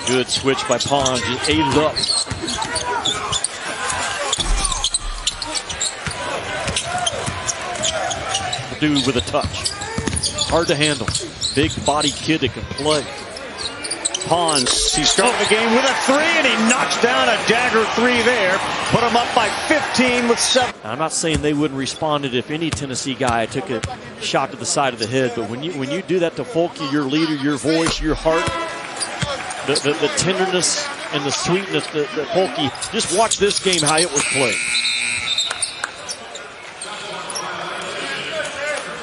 Good switch by Pond, just ate it up. Dude with a touch. Hard to handle. Big body kid that can play. Pons, he started the game with a three, and he knocks down a dagger three there. Put him up by 15 with 7. I'm not saying they wouldn't respond if any Tennessee guy took a shot to the side of the head, but when you do that to Folke, your leader, your voice, your heart, the tenderness and the sweetness that Folke, just watch this game, how it was played.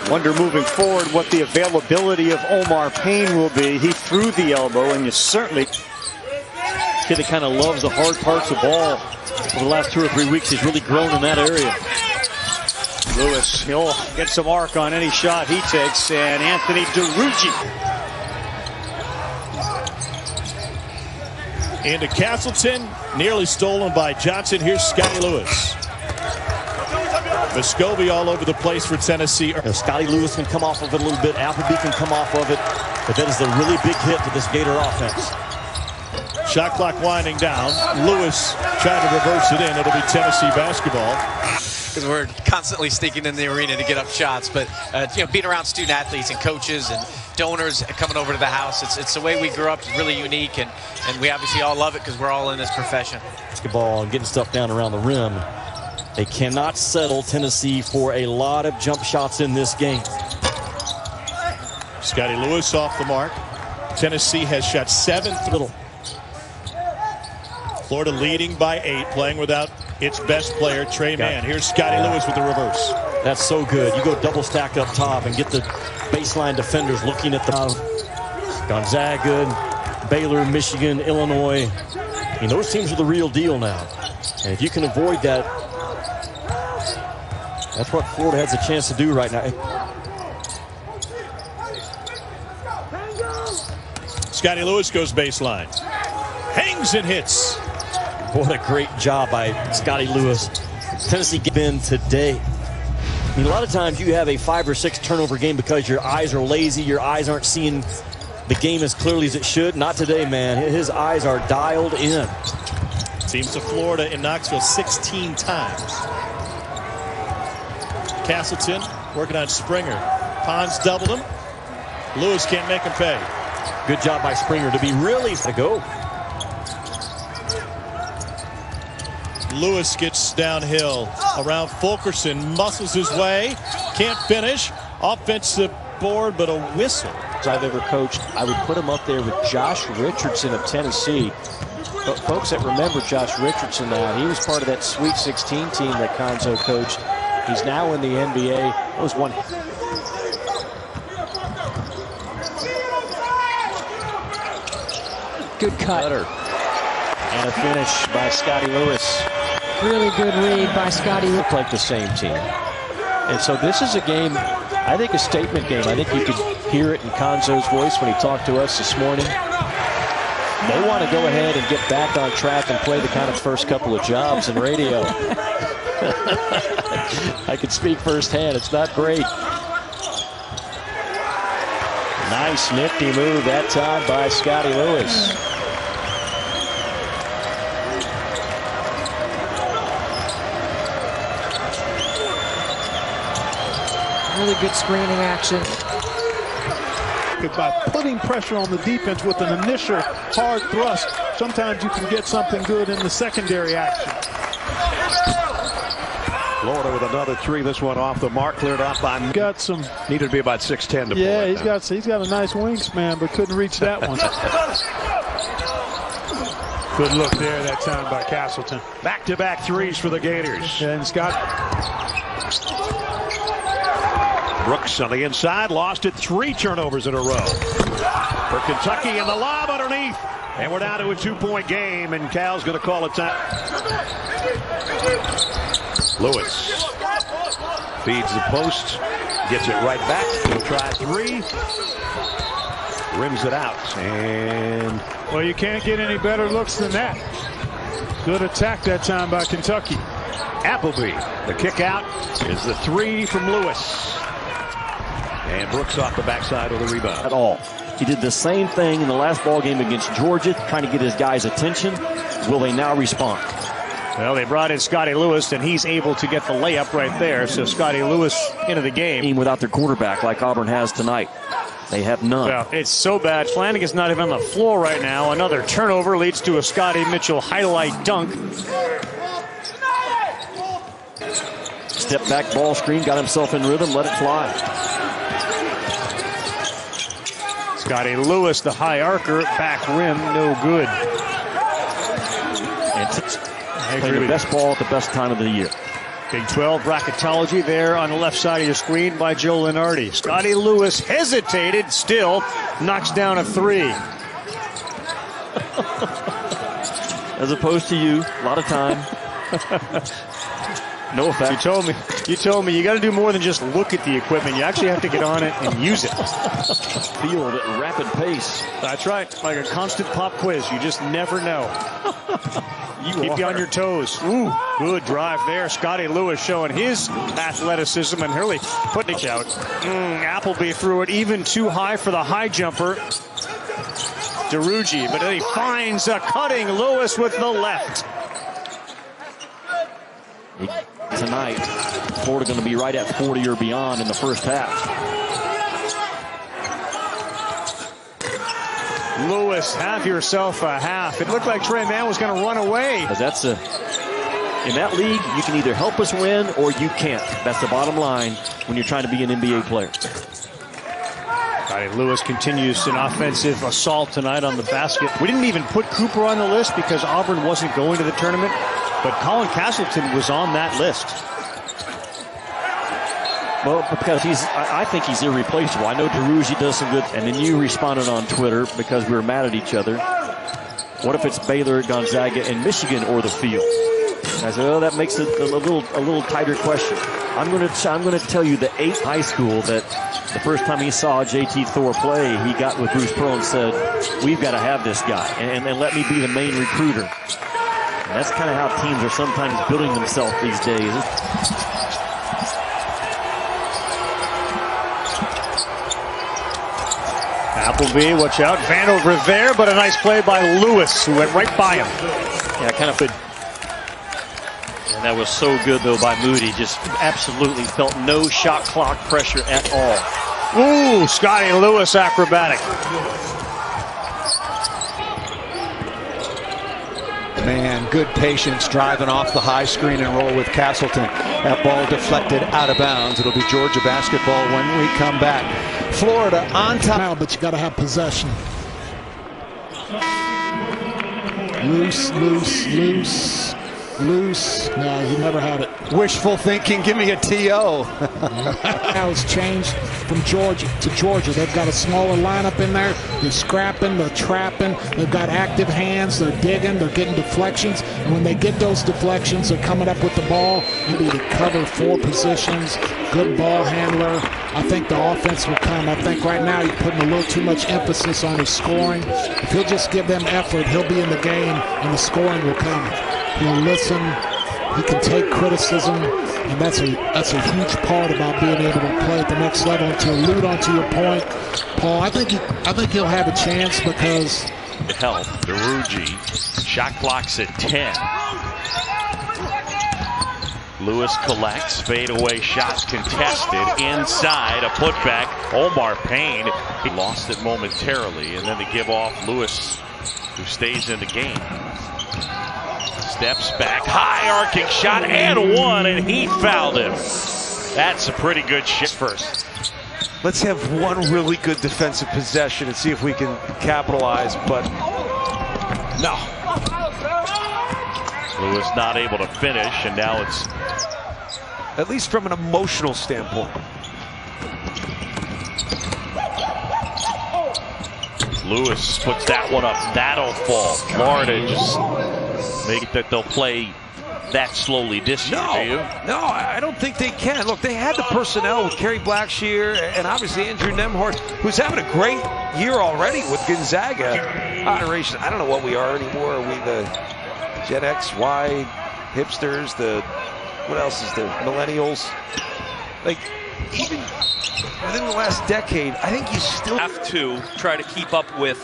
Wonder moving forward what the availability of Omar Payne will be. He threw the elbow, and you certainly... Kid that kind of loves the hard parts of ball. Over the last 2 or 3 weeks, he's really grown in that area. Lewis, he'll get some arc on any shot he takes, and Anthony DeRuggi. Into Castleton, nearly stolen by Johnson. Here's Scottie Lewis. Muscovy all over the place for Tennessee. Scottie Lewis can come off of it a little bit. Appleby can come off of it. But that is a really big hit to this Gator offense. Shot clock winding down. Lewis trying to reverse it in. It'll be Tennessee basketball. Because we're constantly sneaking in the arena to get up shots. But, being around student athletes and coaches and donors coming over to the house, it's the way we grew up. It's really unique. And we obviously all love it because we're all in this profession. Basketball and getting stuff down around the rim. They cannot settle Tennessee for a lot of jump shots in this game. Scottie Lewis off the mark. Tennessee has shot 7. Florida leading by 8, playing without its best player, Trey Mann. Here's Scottie Lewis with the reverse. That's so good. You go double stack up top and get the baseline defenders looking at the Gonzaga, Baylor, Michigan, Illinois. I mean, those teams are the real deal now. And if you can avoid that, that's what Florida has a chance to do right now. Scottie Lewis goes baseline. Hangs and hits. What a great job by Scottie Lewis. Tennessee get in today. I mean, a lot of times you have a 5 or 6 turnover game because your eyes are lazy. Your eyes aren't seeing the game as clearly as it should. Not today, man. His eyes are dialed in. Teams to Florida in Knoxville 16 times. Castleton working on Springer. Pons doubled him. Lewis can't make him pay. Good job by Springer to be really to go. Lewis gets downhill around Fulkerson, muscles his way, can't finish. Offensive board, but a whistle. I've ever coached, I would put him up there with Josh Richardson of Tennessee. But folks that remember Josh Richardson now, he was part of that Sweet 16 team that Conzo coached. He's now in the NBA. That was one. Good cut. And a finish by Scottie Lewis. Really good read by Scottie. Look like the same team. And so this is a game, I think a statement game. I think you could hear it in Conzo's voice when he talked to us this morning. They want to go ahead and get back on track and play the kind of first couple of jobs in radio. I can speak firsthand. It's not great. Nice nifty move that time by Scottie Lewis. Really good screening action. By putting pressure on the defense with an initial hard thrust, sometimes you can get something good in the secondary action. Florida with another three. This one off the mark, cleared off by. Got some. Needed to be about 6'10" to yeah, pull it. he's got a nice wingspan, but couldn't reach that one. Good look there that time by Castleton. Back-to-back threes for the Gators. And Scott. Brooks on the inside, lost it. 3 turnovers in a row for Kentucky, and the lob underneath. And we're down to a 2-point game, and Cal's going to call it time. Lewis feeds the post, gets it right back. He'll try 3. Rims it out, and Well, you can't get any better looks than that. Good attack that time by Kentucky. Appleby. The kick out is the 3 from Lewis. And Brooks off the backside of the rebound. At all. He did the same thing in the last ball game against Georgia, trying to get his guys' attention. Will they now respond? Well, they brought in Scottie Lewis, and he's able to get the layup right there. So Scottie Lewis into the game. Without their quarterback like Auburn has tonight. They have none. Well, it's so bad. Flanagan's not even on the floor right now. Another turnover leads to a Scottie Mitchell highlight dunk. Step back ball screen, got himself in rhythm, let it fly. Scottie Lewis, the high arcer, back rim, no good. And playing the best ball at the best time of the year. Big 12 bracketology there on the left side of your screen by Joe Lenardi. Scottie Lewis hesitated, still knocks down a three. As opposed to you, a lot of time. No effect. You told me you got to do more than just look at the equipment. You actually have to get on it and use it. Field at rapid pace. That's right. Like a constant pop quiz. You just never know. Keep you on your toes. Ooh, good drive there. Scottie Lewis showing his athleticism and really putting it out. Appleby threw it even too high for the high jumper. DeRuggi, but then he finds a cutting Lewis with the left. Tonight, Florida going to be right at 40 or beyond in the first half. Lewis, have yourself a half. It looked like Trey Mann was going to run away. In that league, you can either help us win or you can't. That's the bottom line when you're trying to be an NBA player. Scottie Lewis continues an offensive assault tonight on the basket. We didn't even put Cooper on the list because Auburn wasn't going to the tournament, but Colin Castleton was on that list. Well, because I think he's irreplaceable. I know DeRuggi does some good, and then you responded on Twitter because we were mad at each other. What if it's Baylor, Gonzaga, and Michigan or the field? I said, oh, that makes it a little tighter question. I'm going to tell you the 8th high school that the first time he saw JT Thor play, he got with Bruce Pearl and said, we've got to have this guy, and let me be the main recruiter. And that's kind of how teams are sometimes building themselves these days. Appleby, watch out. Vanover there, but a nice play by Lewis, who went right by him. Yeah, kind of good. And that was so good, though, by Moody. Just absolutely felt no shot clock pressure at all. Ooh, Scottie Lewis acrobatic. Man, good patience driving off the high screen and roll with Castleton. That ball deflected out of bounds. It'll be Georgia basketball when we come back. Florida on top. Now, but you got to have possession. Loose, loose, loose, loose. No, he never had it. Wishful thinking. Give me a TO. Now it's changed from Georgia to Georgia. They've got a smaller lineup in there. They're scrapping, they're trapping. They've got active hands. They're digging. They're getting deflections. And when they get those deflections, they're coming up with the ball. You need to cover 4 positions. Good ball handler. I think the offense will come. I think right now you're putting a little too much emphasis on his scoring. If he'll just give them effort, he'll be in the game, and the scoring will come. He'll listen. He can take criticism, and that's a huge part about being able to play at the next level. And to allude on to your point, Paul, I think he'll have a chance because help. DeRuggi, shot clock's at 10. Lewis collects, fadeaway shot contested inside, a putback. Omar Payne, he lost it momentarily, and then they give off Lewis, who stays in the game. Steps back, high arcing shot and one, and he fouled him. That's a pretty good shit first. Let's have one really good defensive possession and see if we can capitalize, but no. Lewis not able to finish, and now it's, at least from an emotional standpoint. Lewis puts that one up. That'll fall. Florida just make it that they'll play that slowly this year, do you? No, I don't think they can. Look, they had the personnel with Kerry Blackshear and obviously Andrew Nemhart, who's having a great year already with Gonzaga. Generation, I don't know what we are anymore. Are we the Gen X, Y, hipsters, what else is there? Millennials? Like, even within the last decade, I think you still have to try to keep up with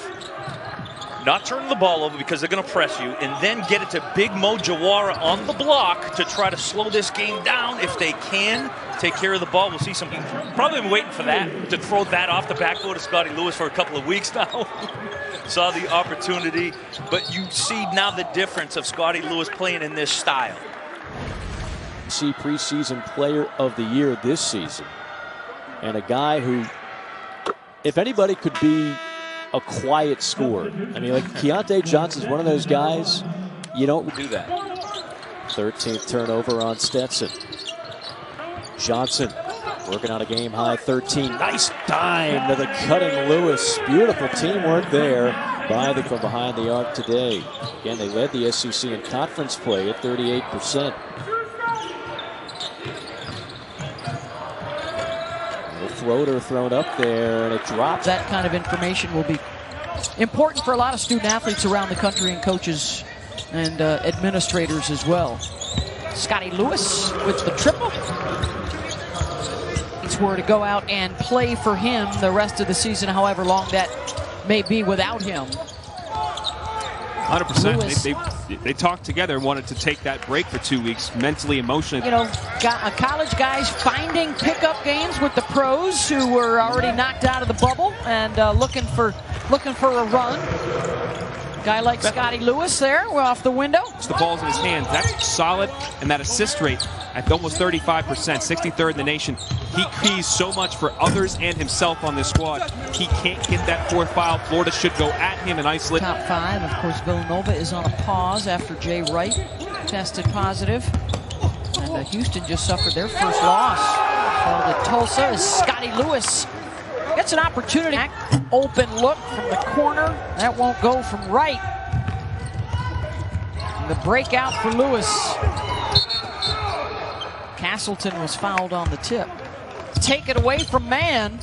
not turning the ball over because they're going to press you, and then get it to Big Mo Jawara on the block to try to slow this game down. If they can take care of the ball, we'll see some. Probably been waiting for that, to throw that off the backboard of Scottie Lewis for a couple of weeks now. Saw the opportunity, but you see now the difference of Scottie Lewis playing in this style. See preseason player of the year this season, and a guy who, if anybody could be a quiet scorer. I mean, like Keontae Johnson's one of those guys, you don't do that. 13th turnover on Stetson. Johnson working on a game high 13. Nice dime to the cutting Lewis. Beautiful teamwork there by the from behind the arc today. Again, they led the SEC in conference play at 38%. Floater thrown up there, and it drops. That kind of information will be important for a lot of student athletes around the country, and coaches and administrators as well. Scottie Lewis with the triple. It's where to go out and play for him the rest of the season, however long that may be without him. 100%. They talked together and wanted to take that break for 2 weeks, mentally, emotionally. You know, college guys finding pickup games with the pros who were already knocked out of the bubble and looking for a run. Guy like Scottie Lewis there, we're off the window. The ball's in his hands. That's solid, and that assist rate at almost 35%, 63rd in the nation. He keys so much for others and himself on this squad. He can't get that fourth foul. Florida should go at him and isolate. Top five, of course, Villanova is on a pause after Jay Wright tested positive. And Houston just suffered their first loss. So the Tulsa is Scottie Lewis. Gets an opportunity. Open look from the corner. That won't go from right. And the breakout for Lewis. Castleton was fouled on the tip. Take it away from Mann.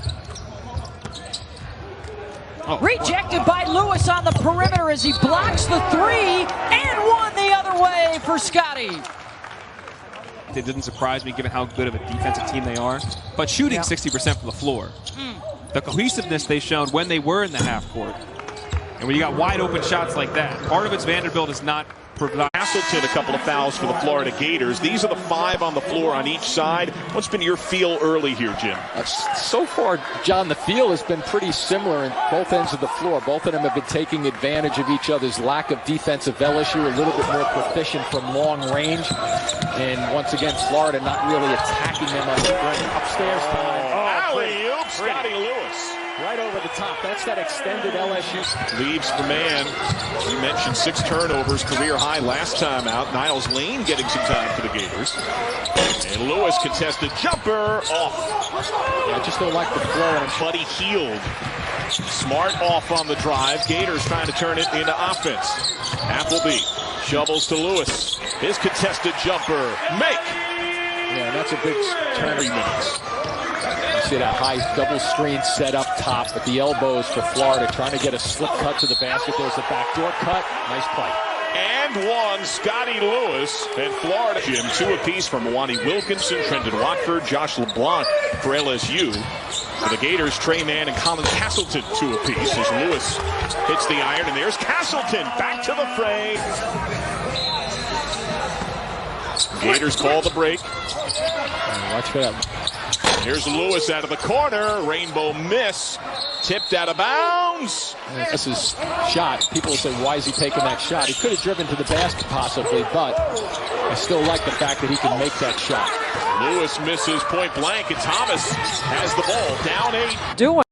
Rejected by Lewis on the perimeter as he blocks the three, and one the other way for Scottie. It didn't surprise me given how good of a defensive team they are, but shooting 60% from the floor. The cohesiveness they showed when they were in the half court. And when you got wide open shots like that, part of it's Vanderbilt is not providing. Castleton, a couple of fouls for the Florida Gators. These are the 5 on the floor on each side. What's been your feel early here, Jim? So far, John, the feel has been pretty similar in both ends of the floor. Both of them have been taking advantage of each other's lack of defensive. LSU a little bit more proficient from long range. And once again, Florida not really attacking them on the rim. Upstairs time. Alley-oop, Scottie Lewis. Right over the top. That's that extended LSU. Leaves for Mann. You mentioned 6 turnovers, career high last time out. Niles Lane getting some time for the Gators. And Lewis contested jumper off. Yeah, I just don't like the flow. And Buddy Hield. Smart off on the drive. Gators trying to turn it into offense. Appleby shovels to Lewis. His contested jumper. Make. Yeah, that's a big turn. 3 minutes. You see that high double screen set up top with the elbows for Florida, trying to get a slip cut to the basket. There's a backdoor cut. Nice play. And one, Scottie Lewis and Florida. Jim, 2 apiece from Mwani Wilkinson, Trendon Watford, Josh LeBlanc for LSU. For the Gators, Trey Mann and Colin Castleton, 2 apiece as Lewis hits the iron. And there's Castleton back to the fray. Gators call the break. Watch for that. Here's Lewis out of the corner. Rainbow miss. Tipped out of bounds. This is shot. People will say, why is he taking that shot? He could have driven to the basket possibly, but I still like the fact that he can make that shot. Lewis misses point blank, and Thomas has the ball. Down 8. Doing.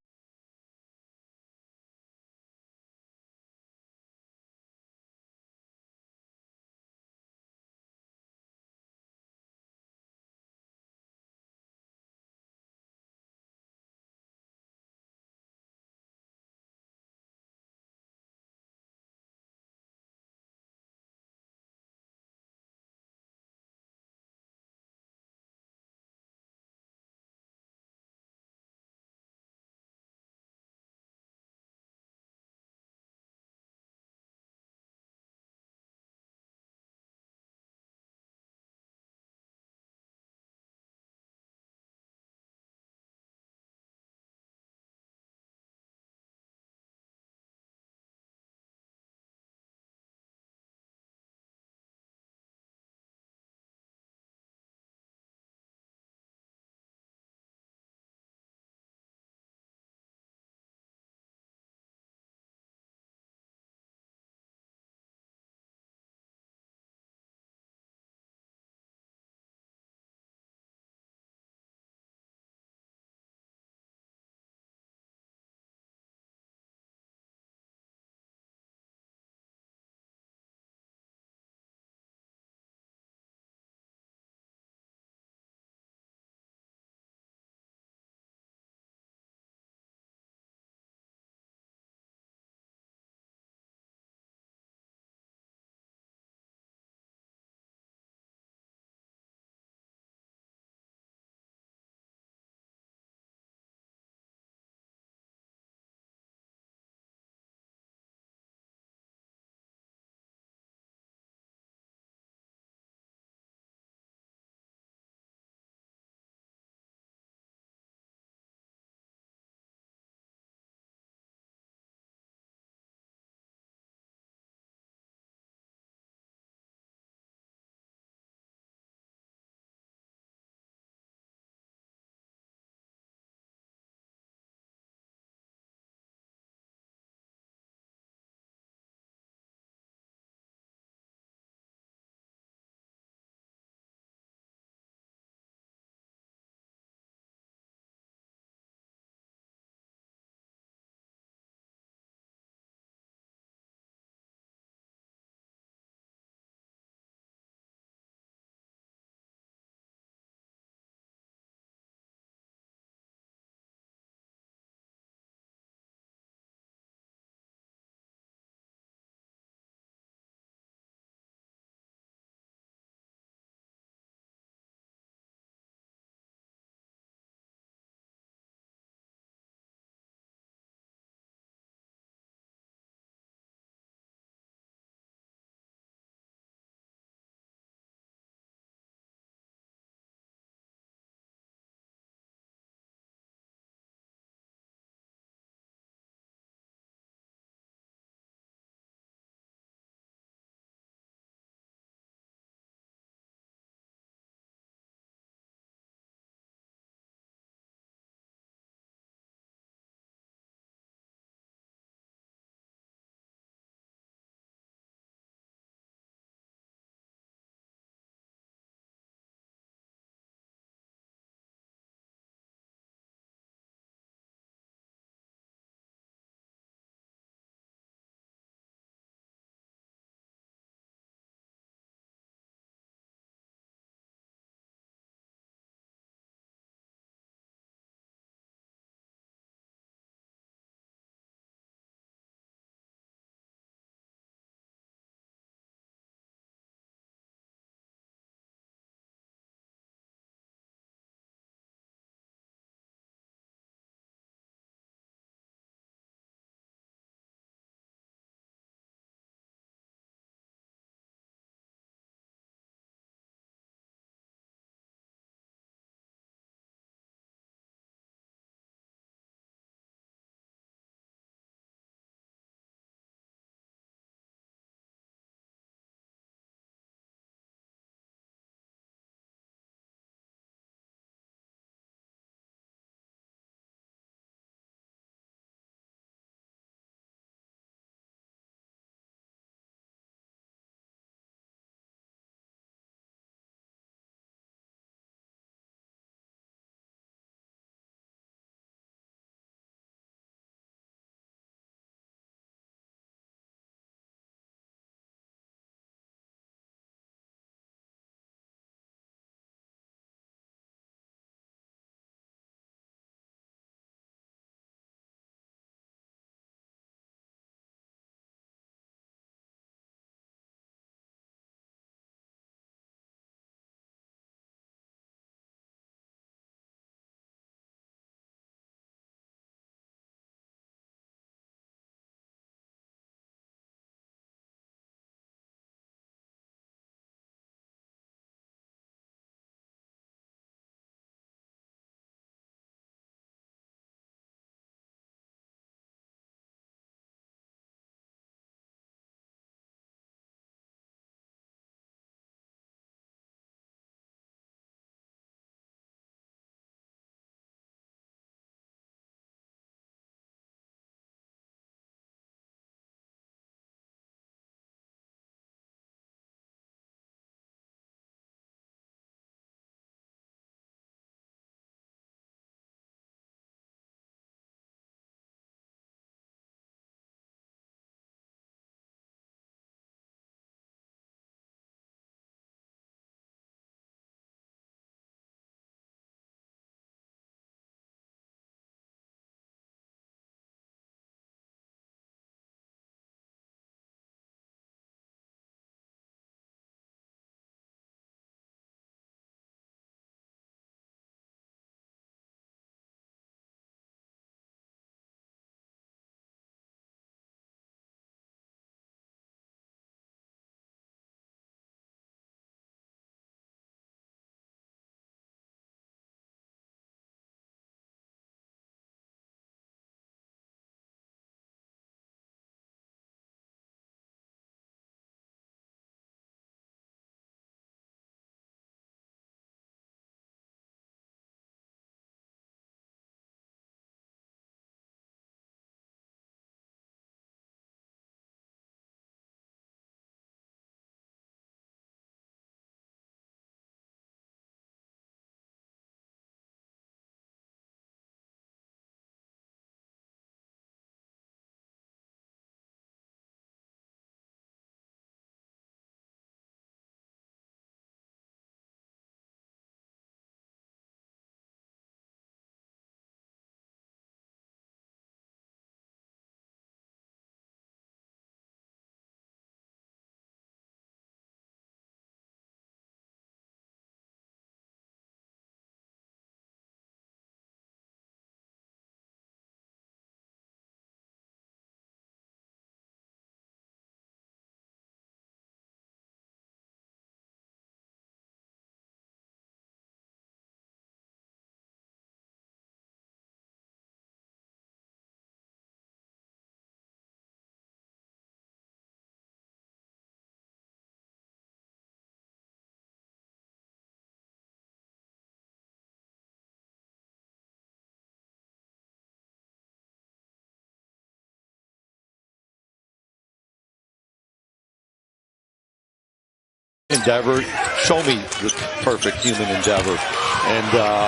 endeavor. Show me the perfect human endeavor, and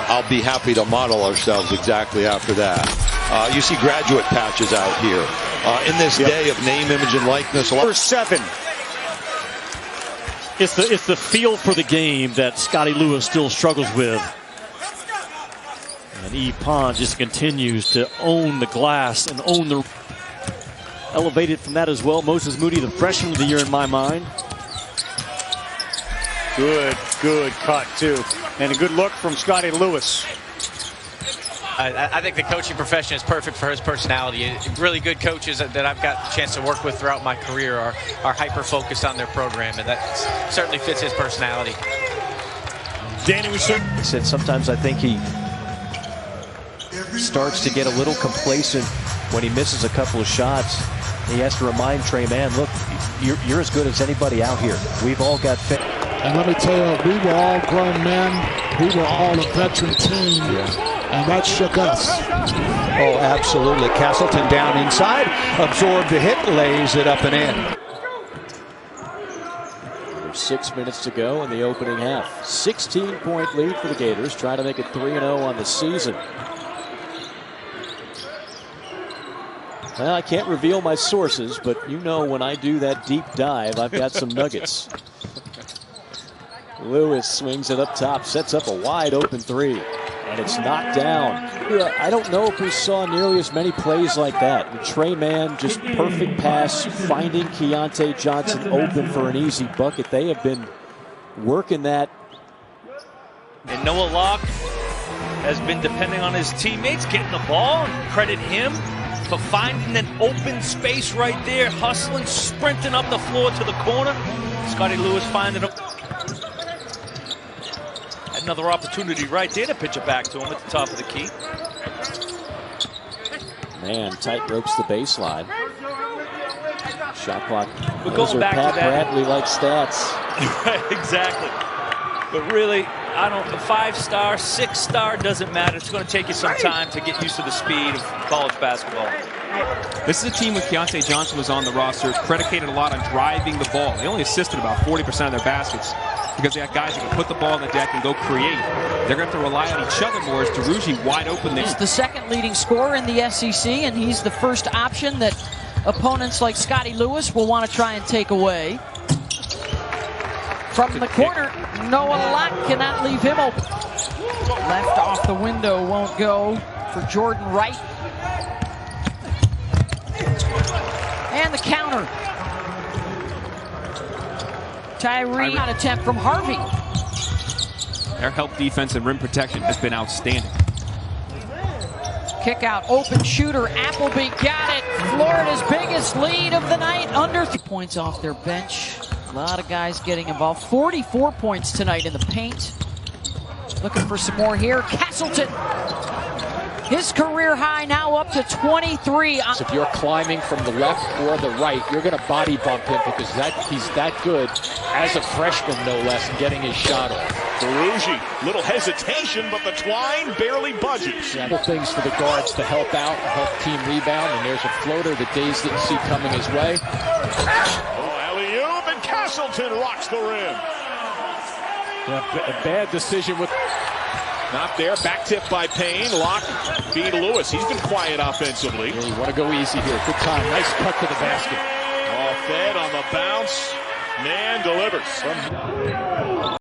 I'll be happy to model ourselves exactly after that. You see graduate patches out here. In this day of name, image, and likeness. Number 7. It's the feel for the game that Scottie Lewis still struggles with. And E. Pond just continues to own the glass and own the... Elevated from that as well. Moses Moody, the freshman of the year in my mind. Good cut, too. And a good look from Scottie Lewis. I think the coaching profession is perfect for his personality. Really good coaches that I've got a chance to work with throughout my career are hyper-focused on their program, and that certainly fits his personality. Danny, we said sometimes I think he starts to get a little complacent when he misses a couple of shots. He has to remind Trey Mann, look, you're as good as anybody out here. We've all got fit. And let me tell you, we were all grown men. We were all a veteran team. And that shook us. Oh, absolutely. Castleton down inside, absorbed the hit, lays it up and in. There's 6 minutes to go in the opening half. 16-point lead for the Gators, trying to make it 3-0 on the season. Well, I can't reveal my sources, but you know when I do that deep dive, I've got some nuggets. Lewis swings it up top, sets up a wide open three, and it's knocked down. I don't know if we saw nearly as many plays like that. The Trey Mann, just perfect pass, finding Keontae Johnson open for an easy bucket. They have been working that. And Noah Locke has been depending on his teammates getting the ball, and credit him for finding an open space right there, hustling, sprinting up the floor to the corner. Scottie Lewis finding him. Another opportunity right there to pitch it back to him at the top of the key. Man, tight ropes the baseline. Shot clock. We're Those going are back Pat to that. Bradley-like stats. Exactly. But really, I don't. A 5-star, 6-star doesn't matter. It's going to take you some time to get used to the speed of college basketball. This is a team when Keontae Johnson was on the roster, predicated a lot on driving the ball. They only assisted about 40% of their baskets because they had guys that can put the ball on the deck and go create. They're going to have to rely on each other more as DeRougie wide open there. He's the second leading scorer in the SEC, and he's the first option that opponents like Scottie Lewis will want to try and take away. From the corner, Noah Locke cannot leave him open. Left off the window, won't go for Jordan Wright. And the counter. Tyree, not attempt from Harvey. Their help defense and rim protection has been outstanding. Kick out, open shooter, Appleby got it. Florida's biggest lead of the night, under 3 points off their bench. A lot of guys getting involved. 44 points tonight in the paint. Looking for some more here. Castleton, his career high now up to 23. So if you're climbing from the left or the right, you're going to body bump him because he's that good as a freshman, no less, in getting his shot off. DeRougie, little hesitation, but the twine barely budges. Simple things for the guards to help out, help team rebound, and there's a floater that Days didn't see coming his way. Alley-oop, and Castleton rocks the rim. Yeah, a bad decision with... Not there. Back tip by Payne. Locke beat Lewis. He's been quiet offensively. Yeah, you want to go easy here. Good time. Nice cut to the basket. All fed on the bounce. Man delivers.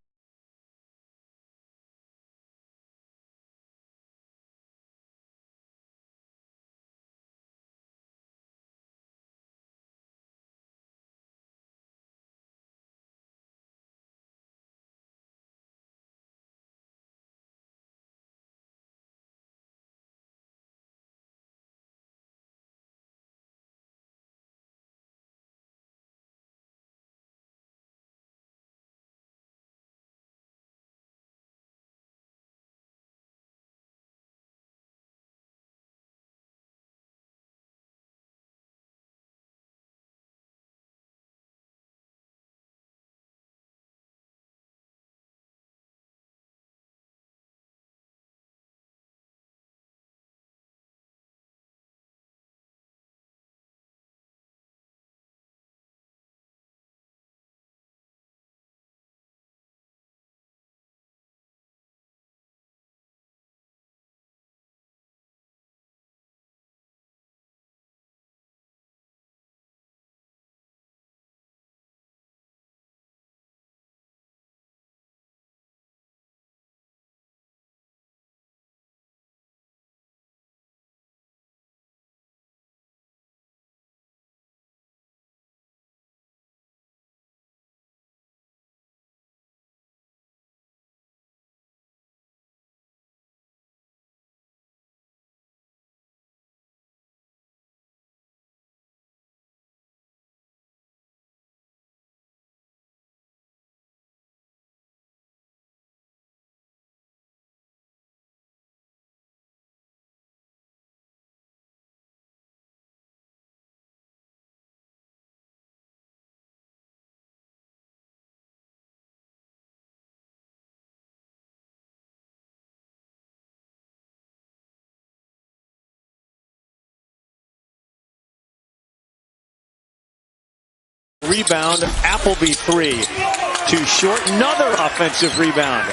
Rebound, Appleby 3. Too short, another offensive rebound.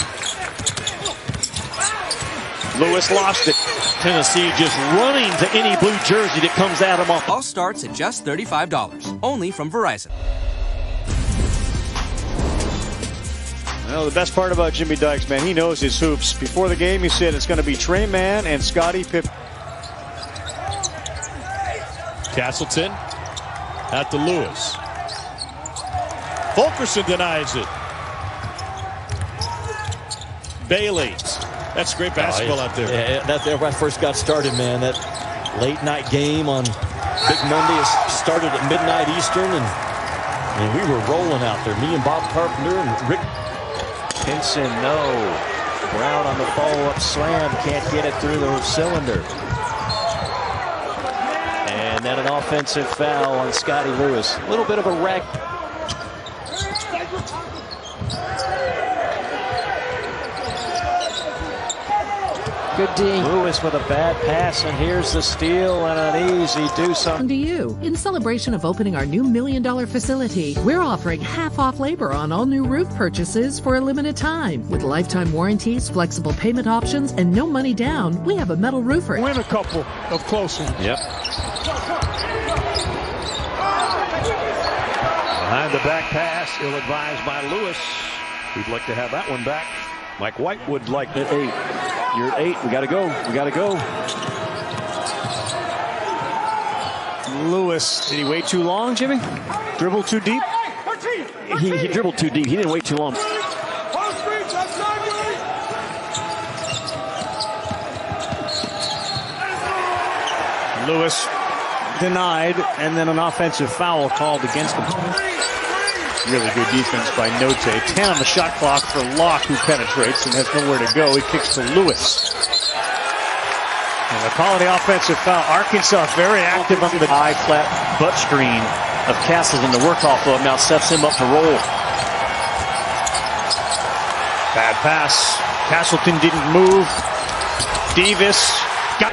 Lewis lost it. Tennessee just running to any blue jersey that comes at them off. All starts at just $35, only from Verizon. Well, the best part about Jimmy Dykes, man, he knows his hoops. Before the game, he said it's going to be Trey Mann and Scottie Pippen. Castleton out to Lewis. Fulkerson denies it. Bailey. That's great basketball out there. Yeah, that's where I first got started, man. That late night game on Big Monday started at midnight Eastern, and we were rolling out there. Me and Bob Carpenter and Rick Pinson. No. Brown on the follow-up slam. Can't get it through the cylinder. And then an offensive foul on Scottie Lewis. A little bit of a rag. Good D. Lewis with a bad pass, and here's the steal and an easy do something. To you. In celebration of opening our new $1 million facility, we're offering half off labor on all new roof purchases for a limited time. With lifetime warranties, flexible payment options, and no money down, we have a metal roofer. Win a couple of close ones. Yep. Behind the back pass, ill-advised by Lewis. We'd like to have that one back. Mike White would like at 8. You're at 8. We got to go. We got to go. Lewis, did he wait too long, Jimmy? Dribble too deep? He dribbled too deep. He didn't wait too long. Lewis denied, and then an offensive foul called against him. Really good defense by Note. 10 on the shot clock for Locke, who penetrates and has nowhere to go. He kicks to Lewis. And they're calling the offensive foul. Arkansas very active on the high flat butt screen of Castleton. The work off of now sets him up to roll. bad pass. Castleton didn't move. Davis got.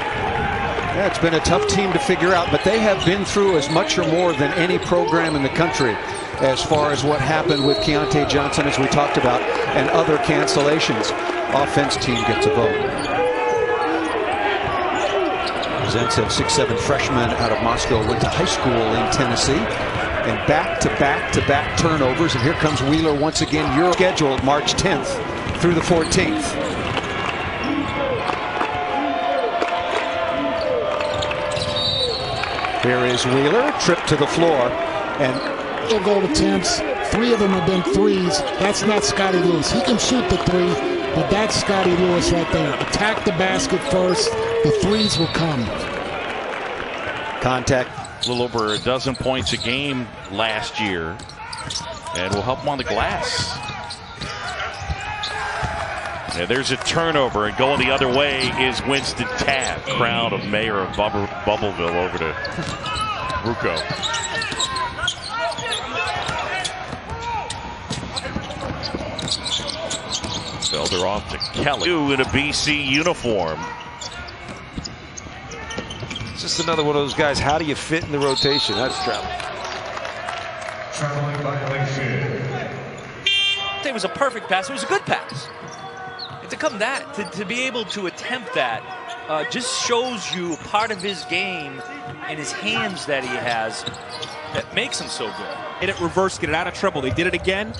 Yeah, it's been a tough team to figure out, but they have been through as much or more than any program in the country as far as what happened with Keontae Johnson, as we talked about, and other cancellations. Offense team gets a vote. Zentsev, 6'7" freshman out of Moscow, went to high school in Tennessee. And back-to-back turnovers. And here comes Wheeler once again. You're scheduled March 10th through the 14th. Here is Wheeler, trip to the floor, and field goal attempts, 3 of them have been threes. That's not Scottie Lewis. He can shoot the 3, but that's Scottie Lewis right there. Attack the basket first, the threes will come. Contact. A little over a dozen points a game last year, and will help him on the glass. Yeah, there's a turnover, and going the other way is Winston Tabb. Crowd of Mayor of Bubbleville over to Ruocco. Felder off to Kelly in a BC uniform. It's just another one of those guys. How do you fit in the rotation? That's travel. It was a perfect pass. It was a good pass. And to come to be able to attempt that just shows you part of his game and his hands that he has that makes him so good. Get it reverse, get it out of trouble. They did it again,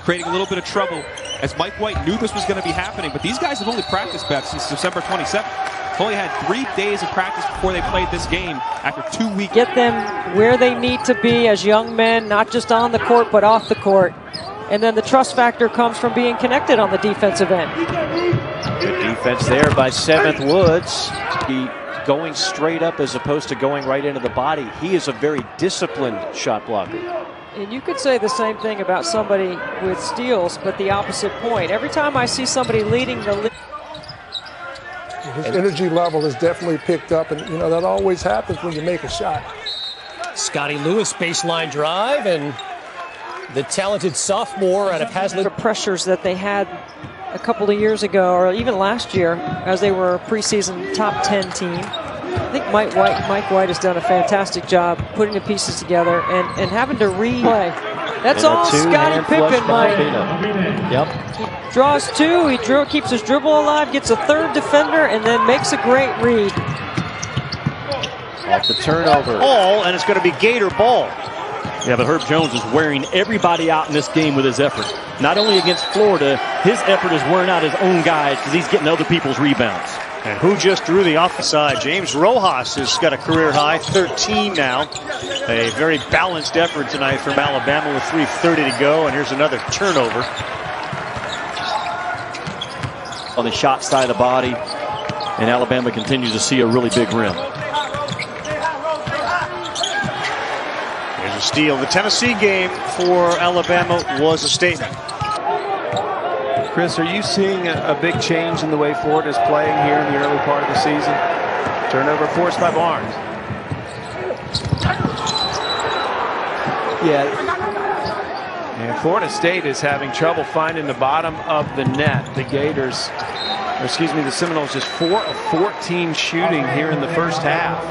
creating a little bit of trouble as Mike White knew this was going to be happening. But these guys have only practiced back since December 27th. Only had 3 days of practice before they played this game after 2 weeks. Get them where they need to be as young men, not just on the court, but off the court. And then the trust factor comes from being connected on the defensive end. Good defense there by 7th Woods. He going straight up as opposed to going right into the body. He is a very disciplined shot blocker. And you could say the same thing about somebody with steals, but the opposite point. Every time I see somebody leading the league, his energy level has definitely picked up, and you know that always happens when you make a shot. Scottie Lewis baseline drive, and the talented sophomore out of Hazlitt. The pressures that they had a couple of years ago, or even last year, as they were a preseason top 10 team. I think Mike White has done a fantastic job putting the pieces together and having to replay. That's all Scottie Pippen, Mike. Yep. He draws two, keeps his dribble alive, gets a third defender, and then makes a great read. Off the turnover. Ball, and it's going to be Gator ball. Yeah, but Herb Jones is wearing everybody out in this game with his effort. Not only against Florida, his effort is wearing out his own guys because he's getting other people's rebounds. And who just drew the offside? James Rojas has got a career high, 13 now. A very balanced effort tonight from Alabama with 3:30 to go. And here's another turnover. On the shot side of the body, and Alabama continues to see a really big rim. There's a steal. The Tennessee game for Alabama was a statement. Chris, are you seeing a big change in the way Florida is playing here in the early part of the season? Turnover forced by Barnes. Yeah. And Florida State is having trouble finding the bottom of the net. The Gators, or excuse me, the Seminoles just 4 of 14 shooting here in the first half.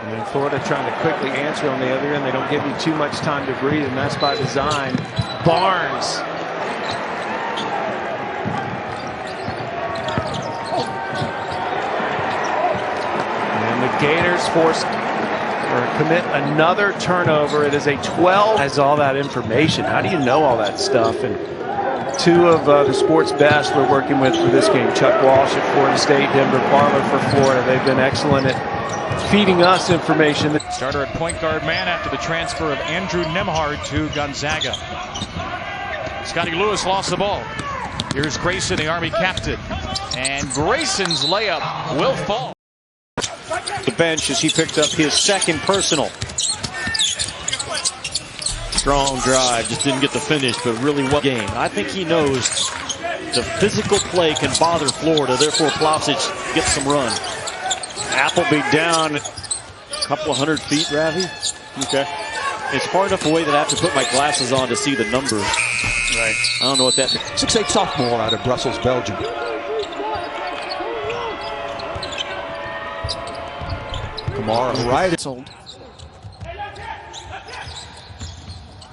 And Florida trying to quickly answer on the other end. They don't give you too much time to breathe, and that's by design. Barnes. And the Gators force or commit another turnover. It is a 12. Has all that information. How do you know all that stuff? And two of the sports best we're working with for this game. Chuck Walsh at Florida State, Denver Parler for Florida. They've been excellent at feeding us information. Starter at point guard man after the transfer of Andrew Nembhard to Gonzaga. Scottie Lewis lost the ball. Here's Grayson, the Army captain. And Grayson's layup will fall. The bench as he picked up his second personal. Strong drive, just didn't get the finish, but really what game. I think he knows the physical play can bother Florida, therefore Plavsic gets some run. Appleby down a couple of 100 feet, Ravi. Okay. It's far enough away that I have to put my glasses on to see the numbers. Right. I don't know what that means. 6'8" sophomore out of Brussels, Belgium. Kamara right.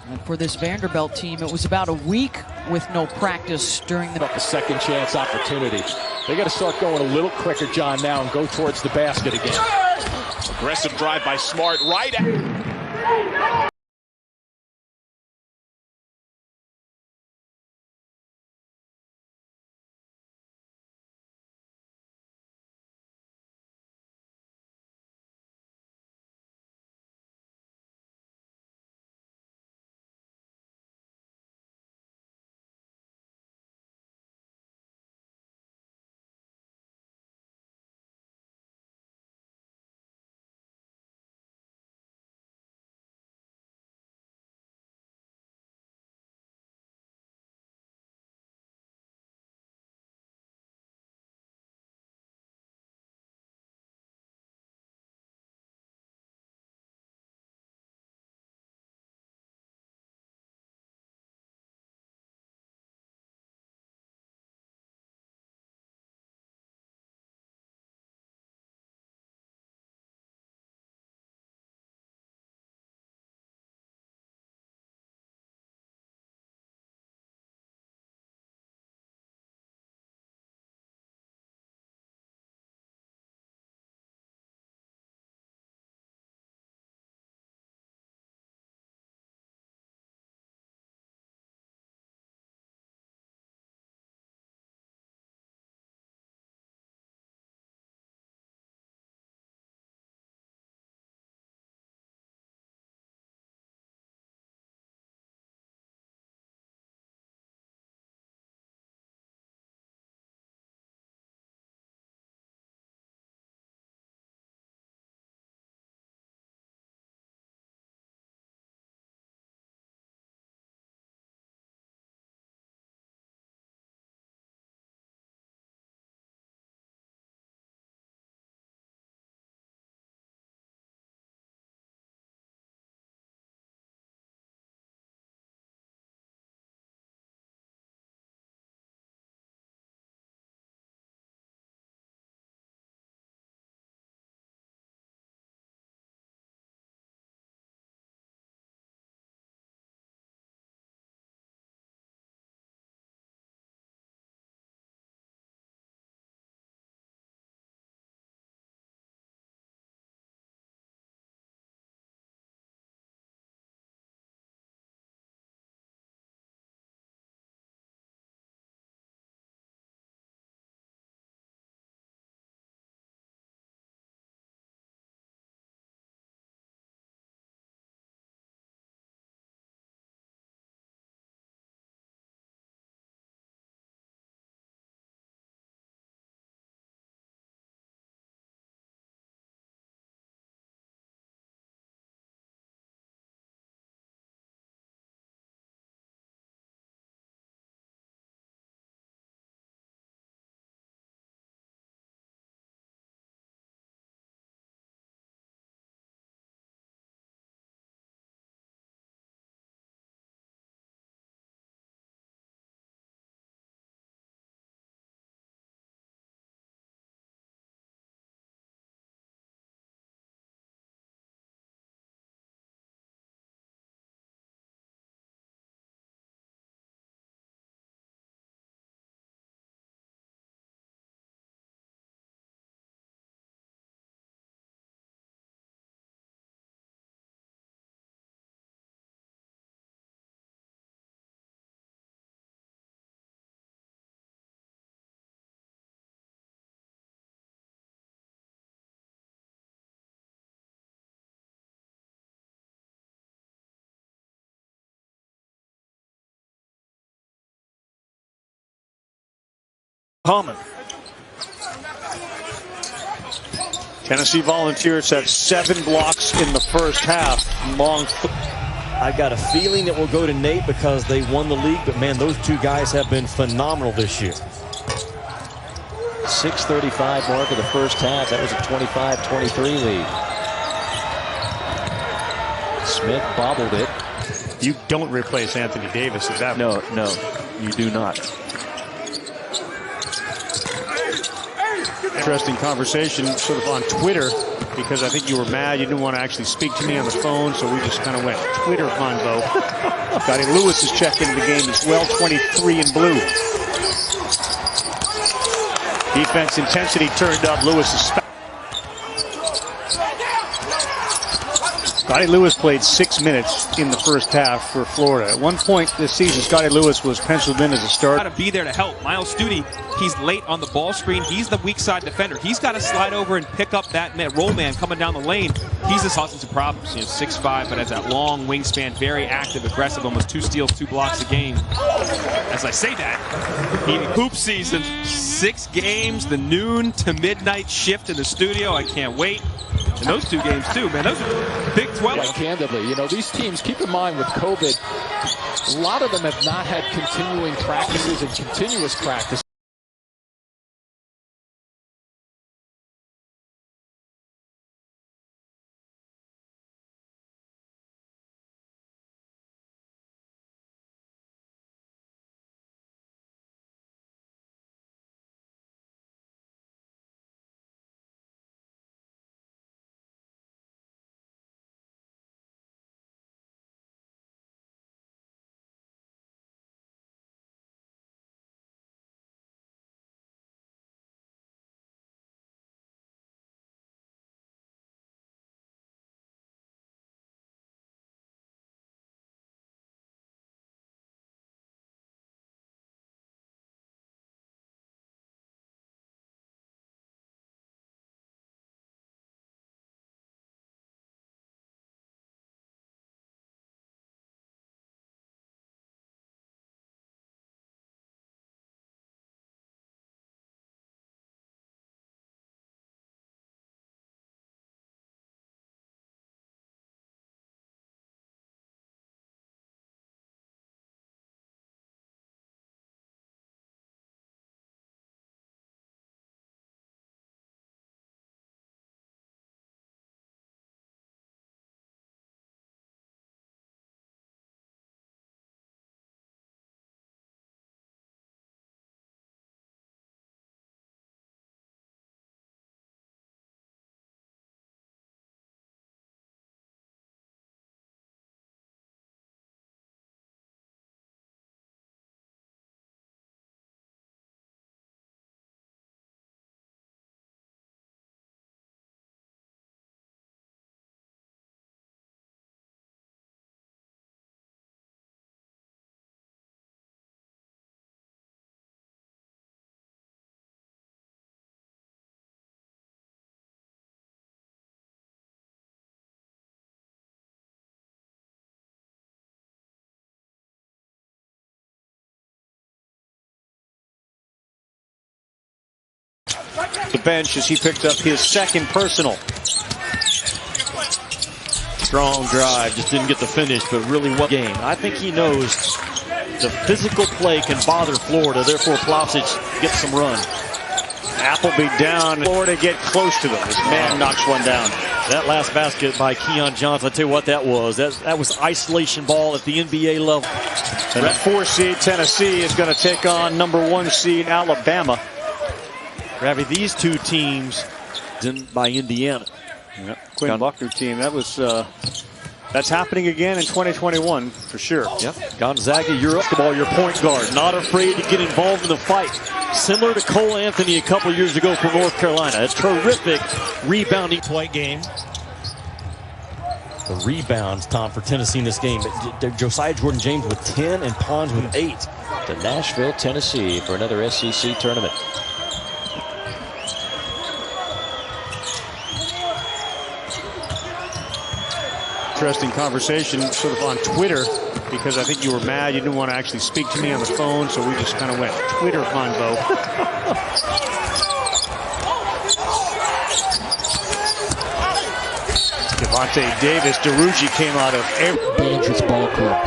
And for this Vanderbilt team, it was about a week with no practice during the second chance opportunity. They got to start going a little quicker, John, now and go towards the basket again. Aggressive drive by Smart right at. Common. Tennessee Volunteers have 7 blocks in the first half. Long. I've got a feeling it will go to Nate because they won the league, but man, those two guys have been phenomenal this year. 6:35 mark of the first half. That was a 25-23 lead. Smith bobbled it. You don't replace Anthony Davis, is that? No, you do not. Interesting conversation sort of on Twitter, because I think you were mad. You didn't want to actually speak to me on the phone, so we just kind of went Twitter convo. Scottie Lewis is checked into the game as well, 23 in blue. Defense intensity turned up. Lewis is Scottie Lewis played 6 minutes in the first half for Florida. At one point this season, Scottie Lewis was penciled in as a starter. Got to be there to help. Miles Studi, he's late on the ball screen. He's the weak side defender. He's got to slide over and pick up that roll man coming down the lane. He's just causing some problems. 6'5", but has that long wingspan, very active, aggressive, almost 2 steals, 2 blocks a game. As I say that, hoop season, 6 games, the noon to midnight shift in the studio. I can't wait. And those 2 games too, man. Those are Big 12. Like, candidly, these teams, keep in mind with COVID, a lot of them have not had continuing practices and continuous practice. The bench as he picked up his 2nd personal. Strong drive, just didn't get the finish, but really what game. I think he knows the physical play can bother Florida, therefore Plavsic gets some run. Appleby down. Florida get close to them. This man knocks one down. That last basket by Keon Johnson, I tell you what that was. That was isolation ball at the NBA level. And that 4 seed Tennessee is going to take on number 1 seed Alabama. Ravi, these 2 teams by Indiana. Yep. Quinn Buckner team. That was that's happening again in 2021 for sure. Yep. Gonzaga, you're up the ball, your point guard, not afraid to get involved in the fight. Similar to Cole Anthony a couple years ago from North Carolina. A terrific rebounding point game. The rebounds, Tom, for Tennessee in this game. Josiah Jordan-James with 10 and Pons with 8 to Nashville, Tennessee for another SEC tournament. interesting conversation sort of on Twitter because I think you were mad. You didn't want to actually speak to me on the phone, so we just kind of went Twitter convo. Devontae Davis, DeRugi came out of dangerous ball club.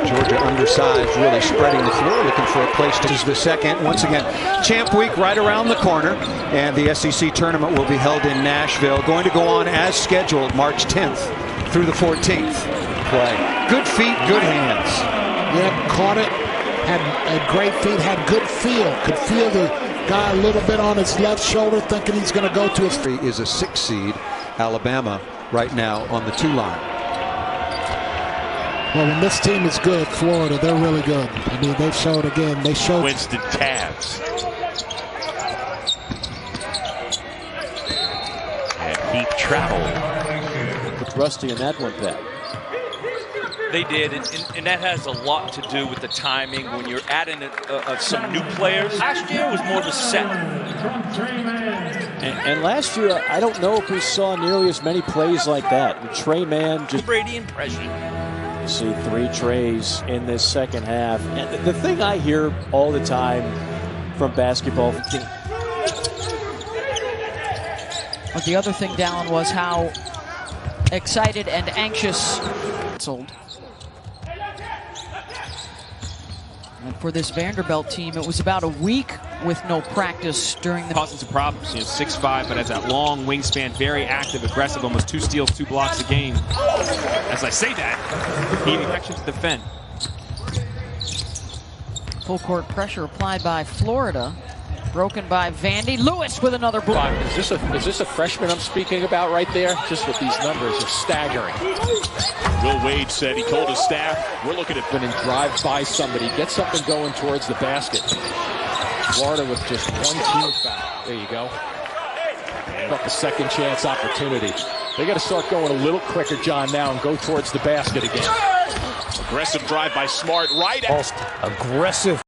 Georgia undersized, really spreading the floor, looking for a place to. This is the second. Once again, Champ Week right around the corner, and the SEC tournament will be held in Nashville. Going to go on as scheduled, March 10th through the 14th. Play. Good feet, good hands. Yeah, caught it. Had great feet. Had good feel. Could feel the guy a little bit on his left shoulder, thinking he's going to go to his. Is a 6 seed. Alabama right now on the 2 line. Well, when this team is good, Florida, they're really good. I mean, they showed again. They showed. Winston Tabs. And deep travel. With Rusty in that one, Pat. They did, and that has a lot to do with the timing. When you're adding some new players, last year was more the set. And last year, I don't know if we saw nearly as many plays like that. The Trey Man just Brady impression. You see 3 trays in this second half. And the thing I hear all the time from basketball. But the other thing, Dallin, was how excited and anxious. And for this Vanderbilt team, it was about a week with no practice during the. Causing some problems. 6'5", but has that long wingspan, very active, aggressive, almost 2 steals, 2 blocks a game. As I say that, he action to defend. Full court pressure applied by Florida. Broken by Vandy. Lewis with another block. Is this a freshman I'm speaking about right there? Just with these numbers are staggering. Will Wade said he told his staff, we're looking at. And drive by somebody, get something going towards the basket. Florida with just 1 team foul. There you go. About the second chance opportunity. They got to start going a little quicker, John, now and go towards the basket again. Aggressive drive by Smart right Most aggressive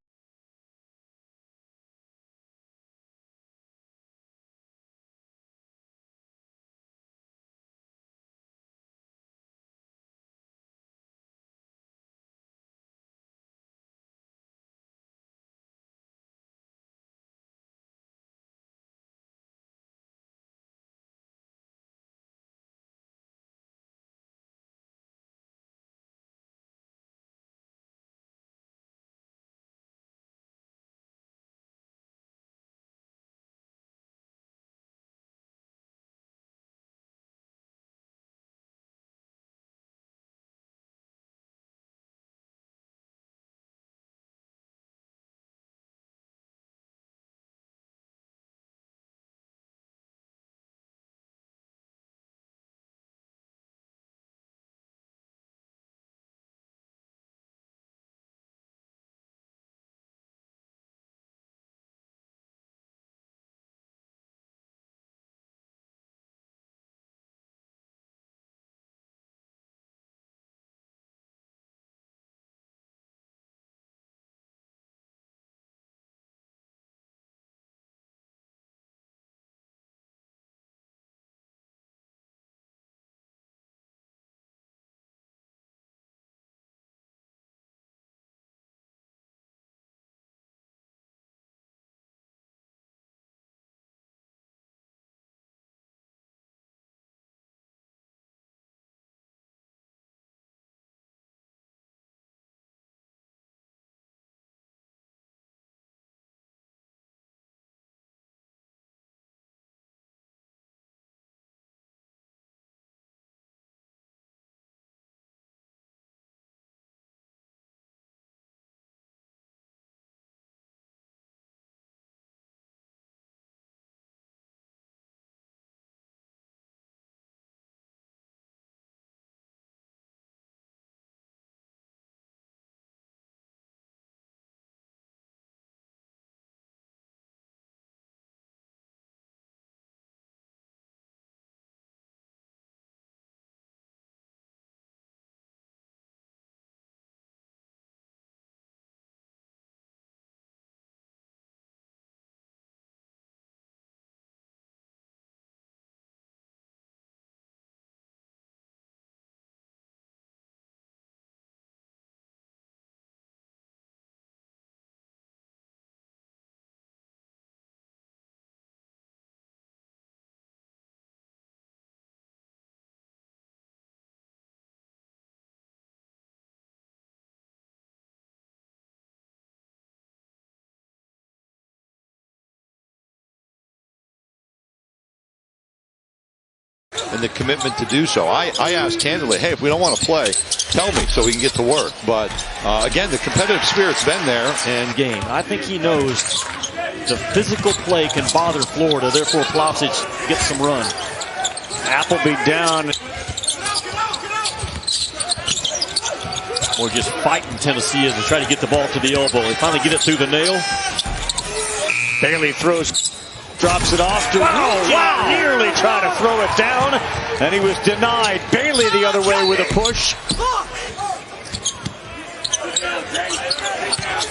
and the commitment to do so. I asked candidly, hey, if we don't want to play, tell me so we can get to work. But again, the competitive spirit's been there. And game, I think he knows the physical play can bother Florida. Therefore, Plavsic gets some run. Appleby down. Or just fighting Tennessee as they try to get the ball to the elbow. They finally get it through the nail. Bailey drops it off to wow. Nearly trying to throw it down, and he was denied. Bailey the other way with a push.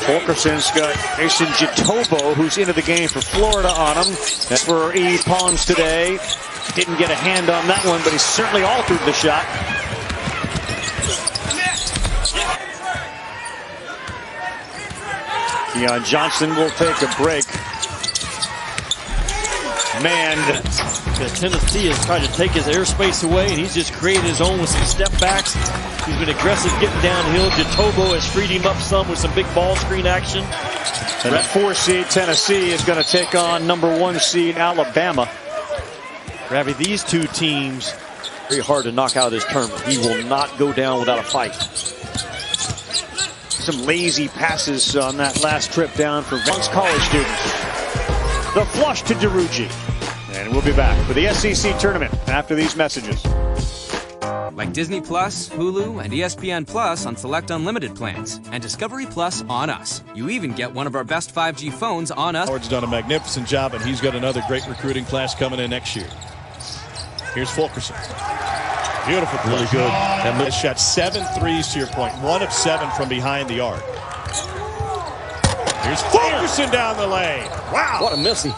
Fulkerson's got Mason Jitobo, who's into the game for Florida, on him. That's for E. Pons today. Didn't get a hand on that one, but he certainly altered the shot. Keon Johnson will take a break. Man, Tennessee has tried to take his airspace away, and he's just created his own with some step backs. He's been aggressive getting downhill. Jitobo has freed him up some with some big ball screen action. And that 4 seed Tennessee is going to take on number 1 seed Alabama. Ravi, these two teams, very hard to knock out of this tournament. He will not go down without a fight. Some lazy passes on that last trip down for Vance college students. The flush to DeRuggi. And we'll be back for the SEC tournament after these messages. Like Disney Plus, Hulu, and ESPN Plus on select unlimited plans, and Discovery Plus on us. You even get one of our best 5G phones on us. Howard's done a magnificent job, and he's got another great recruiting class coming in next year. Here's Fulkerson. Beautiful play. Really good. And shot 7 threes to your point. 1 of 7 from behind the arc. Here's Fulkerson down the lane. Wow. What a missy.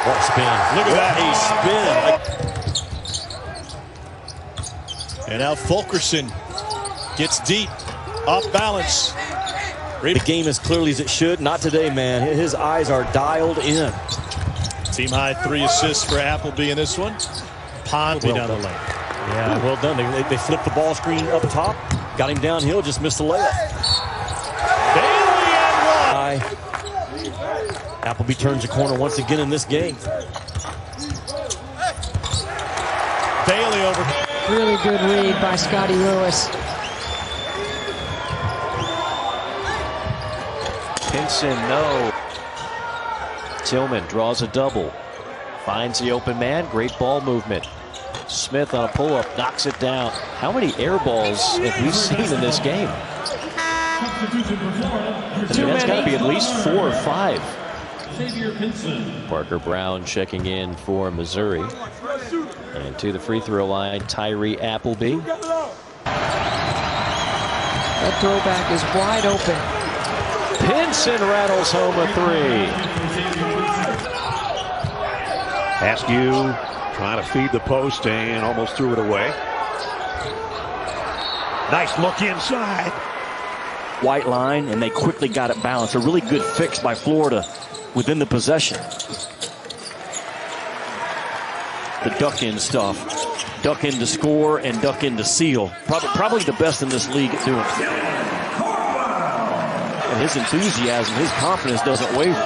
What a spin. Look at that. A spin. And now Fulkerson gets deep, off balance. The game as clearly as it should. Not today, man. His eyes are dialed in. Team high 3 assists for Appleby in this one. Pond down the lane. Yeah, well done. They flipped the ball screen up top. Got him downhill, just missed the layup. Bailey and 1. Appleby turns the corner once again in this game. Bailey over. Really good read by Scottie Lewis. Pinson, no. Tillman draws a double. Finds the open man. Great ball movement. Smith on a pull-up, knocks it down. How many air balls have we seen in this game? That's got to be at least 4 or 5. Parker Brown checking in for Missouri. And to the free throw line, Tyree Appleby. That throwback is wide open. Pinson rattles home a 3. Askew trying to feed the post and almost threw it away. Nice look inside. White line, and they quickly got it balanced. A really good fix by Florida within the possession. The duck in stuff. Duck in to score and duck in to seal. Probably the best in this league at doing it. And his enthusiasm, his confidence doesn't waver.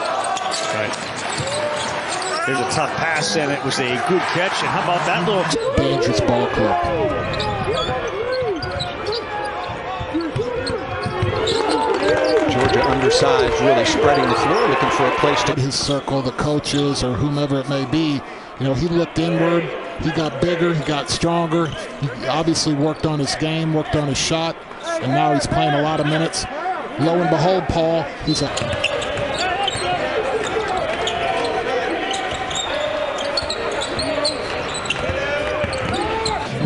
Right. There's a tough pass, and it was a good catch. And how about that little dangerous ball club? Georgia undersized, really spreading the floor, looking for a place to his circle, the coaches or whomever it may be. You know, he looked inward. He got bigger. He got stronger. He obviously worked on his game, worked on his shot, and now he's playing a lot of minutes. Lo and behold, Paul, he's a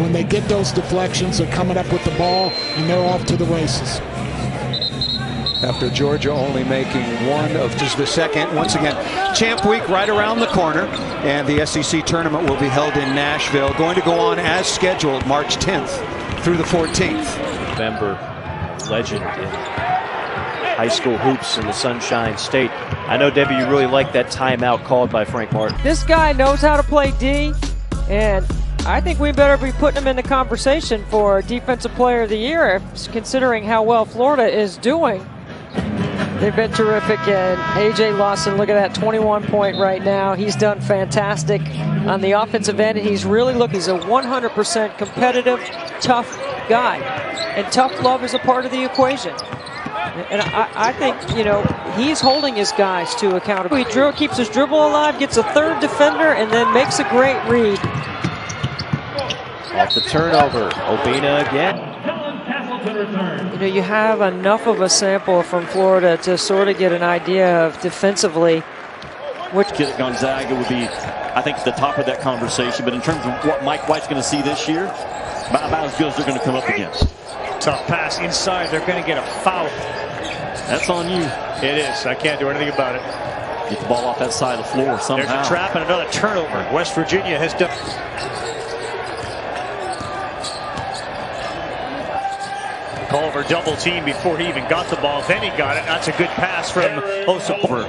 when they get those deflections, they're coming up with the ball, and they're off to the races. After Georgia only making one of just the second. Once again, Champ Week right around the corner, and the SEC tournament will be held in Nashville. Going to go on as scheduled March 10th through the 14th. November legend in high school hoops in the Sunshine State. I know, Debbie, you really like that timeout called by Frank Martin. This guy knows how to play D, and I think we better be putting him in the conversation for Defensive Player of the Year, considering how well Florida is doing. They've been terrific, and A.J. Lawson, look at that, 21 point right now. He's done fantastic on the offensive end, and he's a 100% competitive, tough guy. And tough love is a part of the equation. And I think, he's holding his guys to account. He keeps his dribble alive, gets a third defender, and then makes a great read. Off the turnover, Obina again. You have enough of a sample from Florida to sort of get an idea of defensively. Which kid at Gonzaga would be, I think, the top of that conversation. But in terms of what Mike White's going to see this year, about as good as they're going to come up against. Tough pass inside. They're going to get a foul. That's on you. It is. I can't do anything about it. Get the ball off that side of the floor somehow. There's a trap and another turnover. West Virginia has done. Culver double team before he even got the ball. Then he got it. That's a good pass from Osipova.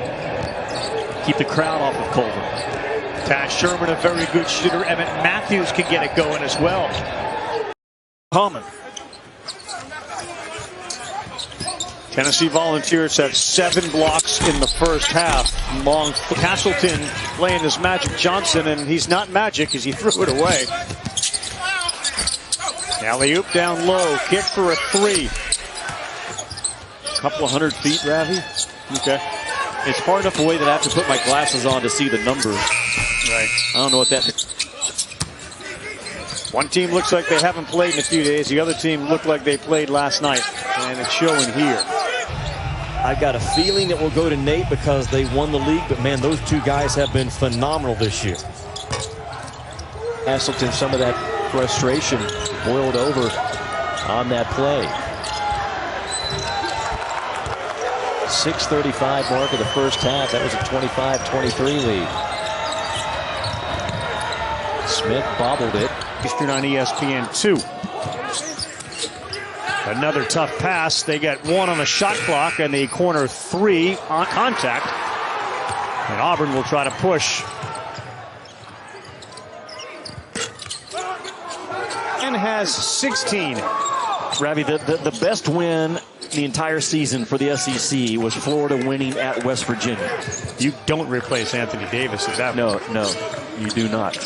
Keep the crowd off of Culver. Taz Sherman, a very good shooter. Emmett Matthews can get it going as well. Common. Tennessee Volunteers have 7 blocks in the first half. Long Castleton playing as Magic Johnson, and he's not Magic as he threw it away. Alley-oop down low, kick for a 3. A couple of 100 feet, Ravi. Okay. It's far enough away that I have to put my glasses on to see the numbers. Right. I don't know what that. One team looks like they haven't played in a few days. The other team looked like they played last night, and it's showing here. I've got a feeling that we'll go to Nate because they won the league, but man, those two guys have been phenomenal this year. Castleton, some of that frustration boiled over on that play. 6:35 mark of the first half. That was a 25-23 lead. Smith bobbled it. Eastern on ESPN2. Another tough pass. They get 1 on the shot clock and the corner 3 on contact. And Auburn will try to push. And has 16. Ravi, the best win the entire season for the SEC was Florida winning at West Virginia. You don't replace Anthony Davis as that. No, you do not.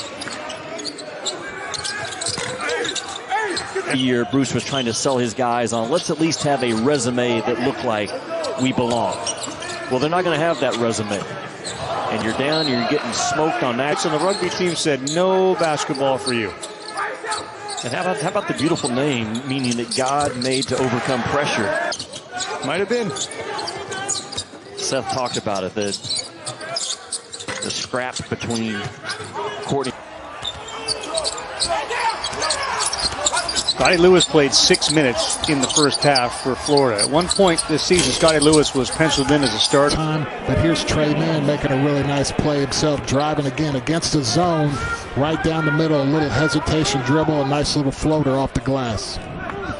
Year Bruce was trying to sell his guys on, let's at least have a resume that looked like we belong. Well, they're not going to have that resume. And you're down, you're getting smoked on that. So the rugby team said no basketball for you. And how about the beautiful name, meaning that God made to overcome pressure? Might have been. Seth talked about it, the scrap between Courtney. Scottie Lewis played 6 minutes in the first half for Florida. At one point this season, Scottie Lewis was penciled in as a starter. But here's Trey Mann making a really nice play himself, driving again against the zone, right down the middle, a little hesitation dribble, a nice little floater off the glass.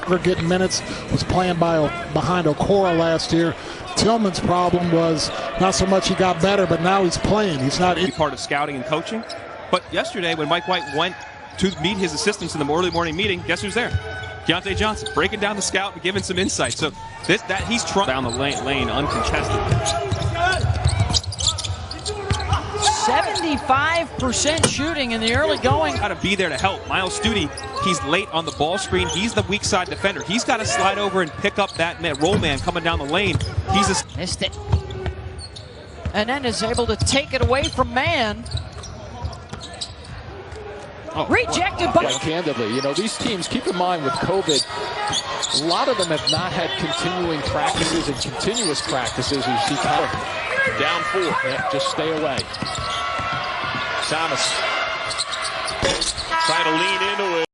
We're getting minutes, was playing behind Okora last year. Tillman's problem was not so much he got better, but now he's playing. He's not part of scouting and coaching. But yesterday when Mike White went to meet his assistants in the early morning meeting, guess who's there? Keontae Johnson, breaking down the scout and giving some insight. So he's trying down the lane uncontested. 75% shooting in the early going. Got to be there to help. Miles Studi, he's late on the ball screen. He's the weak side defender. He's got to slide over and pick up that roll man coming down the lane. Missed it. And then is able to take it away from Mann. Rejected by... Quite candidly, these teams, keep in mind with COVID, a lot of them have not had continuing practices and continuous practices. You see down 4. Yeah, just stay away. Thomas trying to lean into it.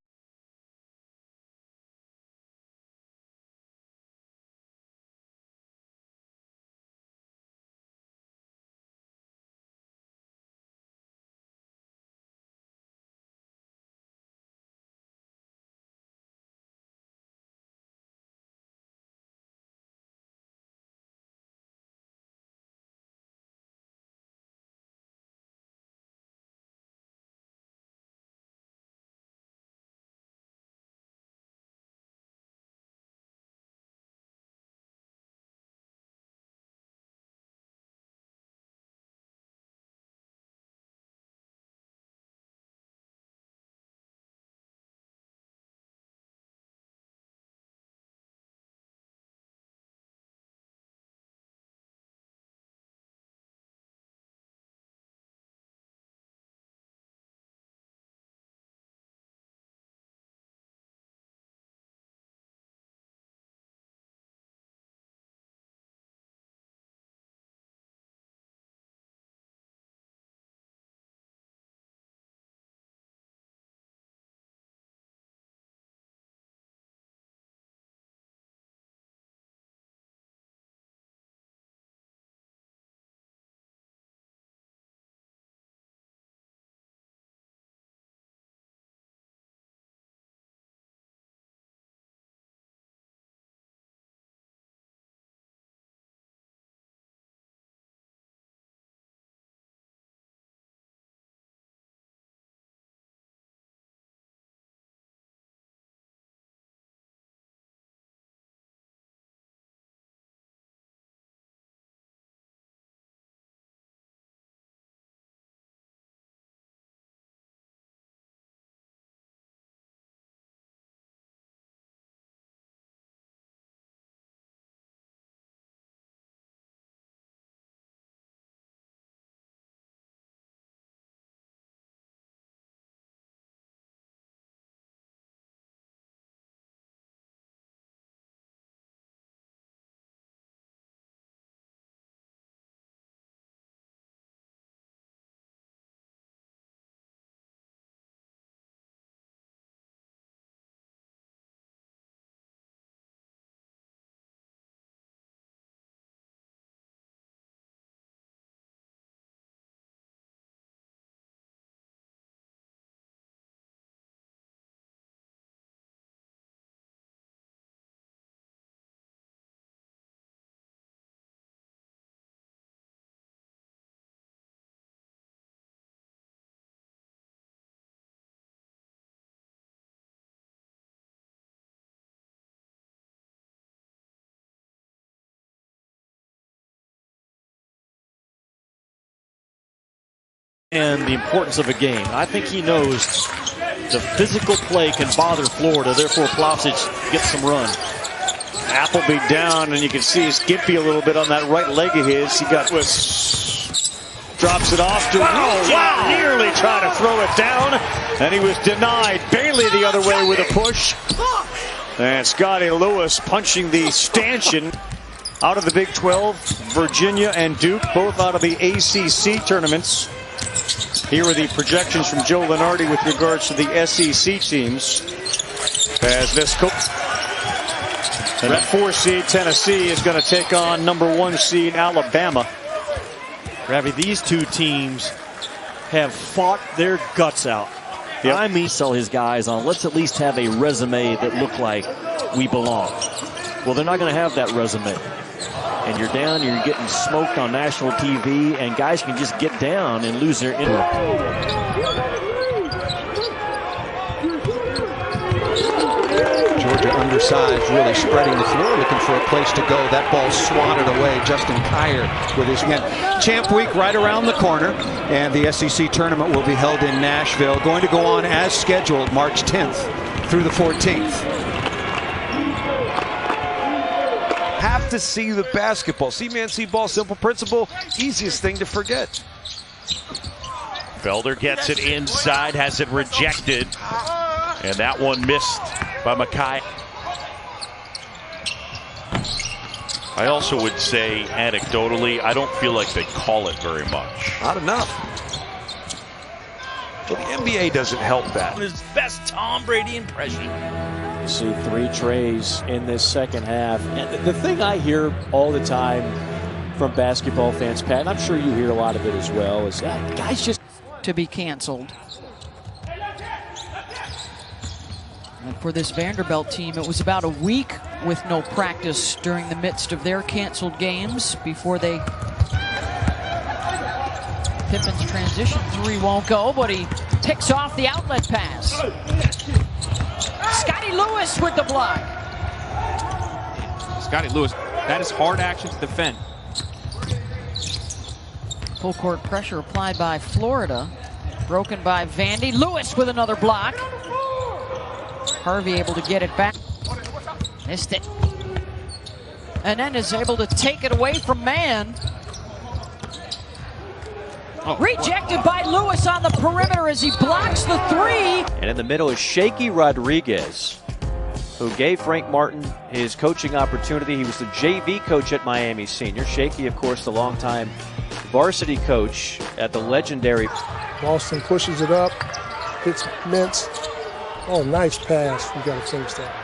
And the importance of a game. I think he knows the physical play can bother Florida, therefore Plavsic gets some run. Appleby down, and you can see his gimpy a little bit on that right leg of his. He got drops it off to wow, nearly trying to throw it down, and he was denied. Bailey the other way with a push. And Scottie Lewis punching the stanchion. Out of the Big 12, Virginia and Duke, both out of the ACC tournaments. Here are the projections from Joe Lenardi with regards to the SEC teams. As this and that 4 seed Tennessee is going to take on number 1 seed Alabama. Ravi, these two teams have fought their guts out. Yep. I mean, sell his guys on, let's at least have a resume that look like we belong. Well, they're not going to have that resume. And you're down, you're getting smoked on national TV, and guys can just get down and lose their Georgia undersized, really spreading the floor, looking for a place to go. That ball swatted away. Justin Kier with his win. Champ Week right around the corner, and the SEC tournament will be held in Nashville. Going to go on as scheduled March 10th through the 14th. Have to see the basketball. See man, see ball, simple principle, easiest thing to forget. Felder gets it inside, has it rejected, and that one missed by Mackay. I also would say, anecdotally, I don't feel like they call it very much. Not enough. Well, the NBA doesn't help that. His best Tom Brady impression. You see 3 trays in this second half. And the thing I hear all the time from basketball fans, Pat, and I'm sure you hear a lot of it as well, is that guys just to be canceled. And for this Vanderbilt team, it was about a week with no practice during the midst of their canceled games before they... Pippen's transition 3 won't go, but he picks off the outlet pass. Scottie Lewis with the block. Scottie Lewis, that is hard action to defend. Full court pressure applied by Florida. Broken by Vandy. Lewis with another block. Harvey able to get it back. Missed it. And then is able to take it away from Mann. Rejected by Lewis on the perimeter as he blocks the 3. And in the middle is Shaky Rodriguez, who gave Frank Martin his coaching opportunity. He was the JV coach at Miami Senior. Shaky, of course, the longtime varsity coach at the legendary. Boston pushes it up, hits Mintz. Oh, nice pass. We got to finish that.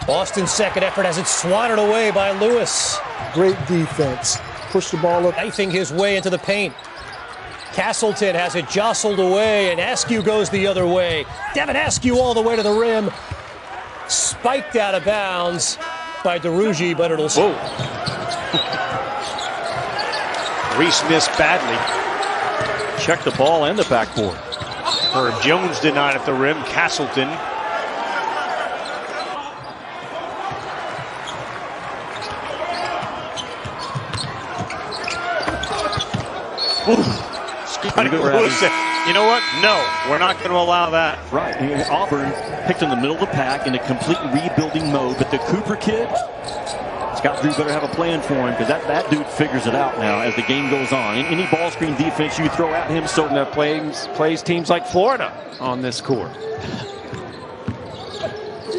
Boston's second effort has it swatted away by Lewis. Great defense. Push the ball up. Knifing his way into the paint. Castleton has it jostled away, and Askew goes the other way. Devin Askew all the way to the rim. Spiked out of bounds by DeRougy, but it'll... Whoa. Reese missed badly. Check the ball and the backboard. Herb Jones denied at the rim. Castleton. You know what? No, we're not going to allow that. Right. Auburn picked in the middle of the pack in a complete rebuilding mode, but the Cooper kid, Scott Drew better have a plan for him, because that dude figures it out now as the game goes on. Any ball screen defense you throw at him, so that plays teams like Florida on this court.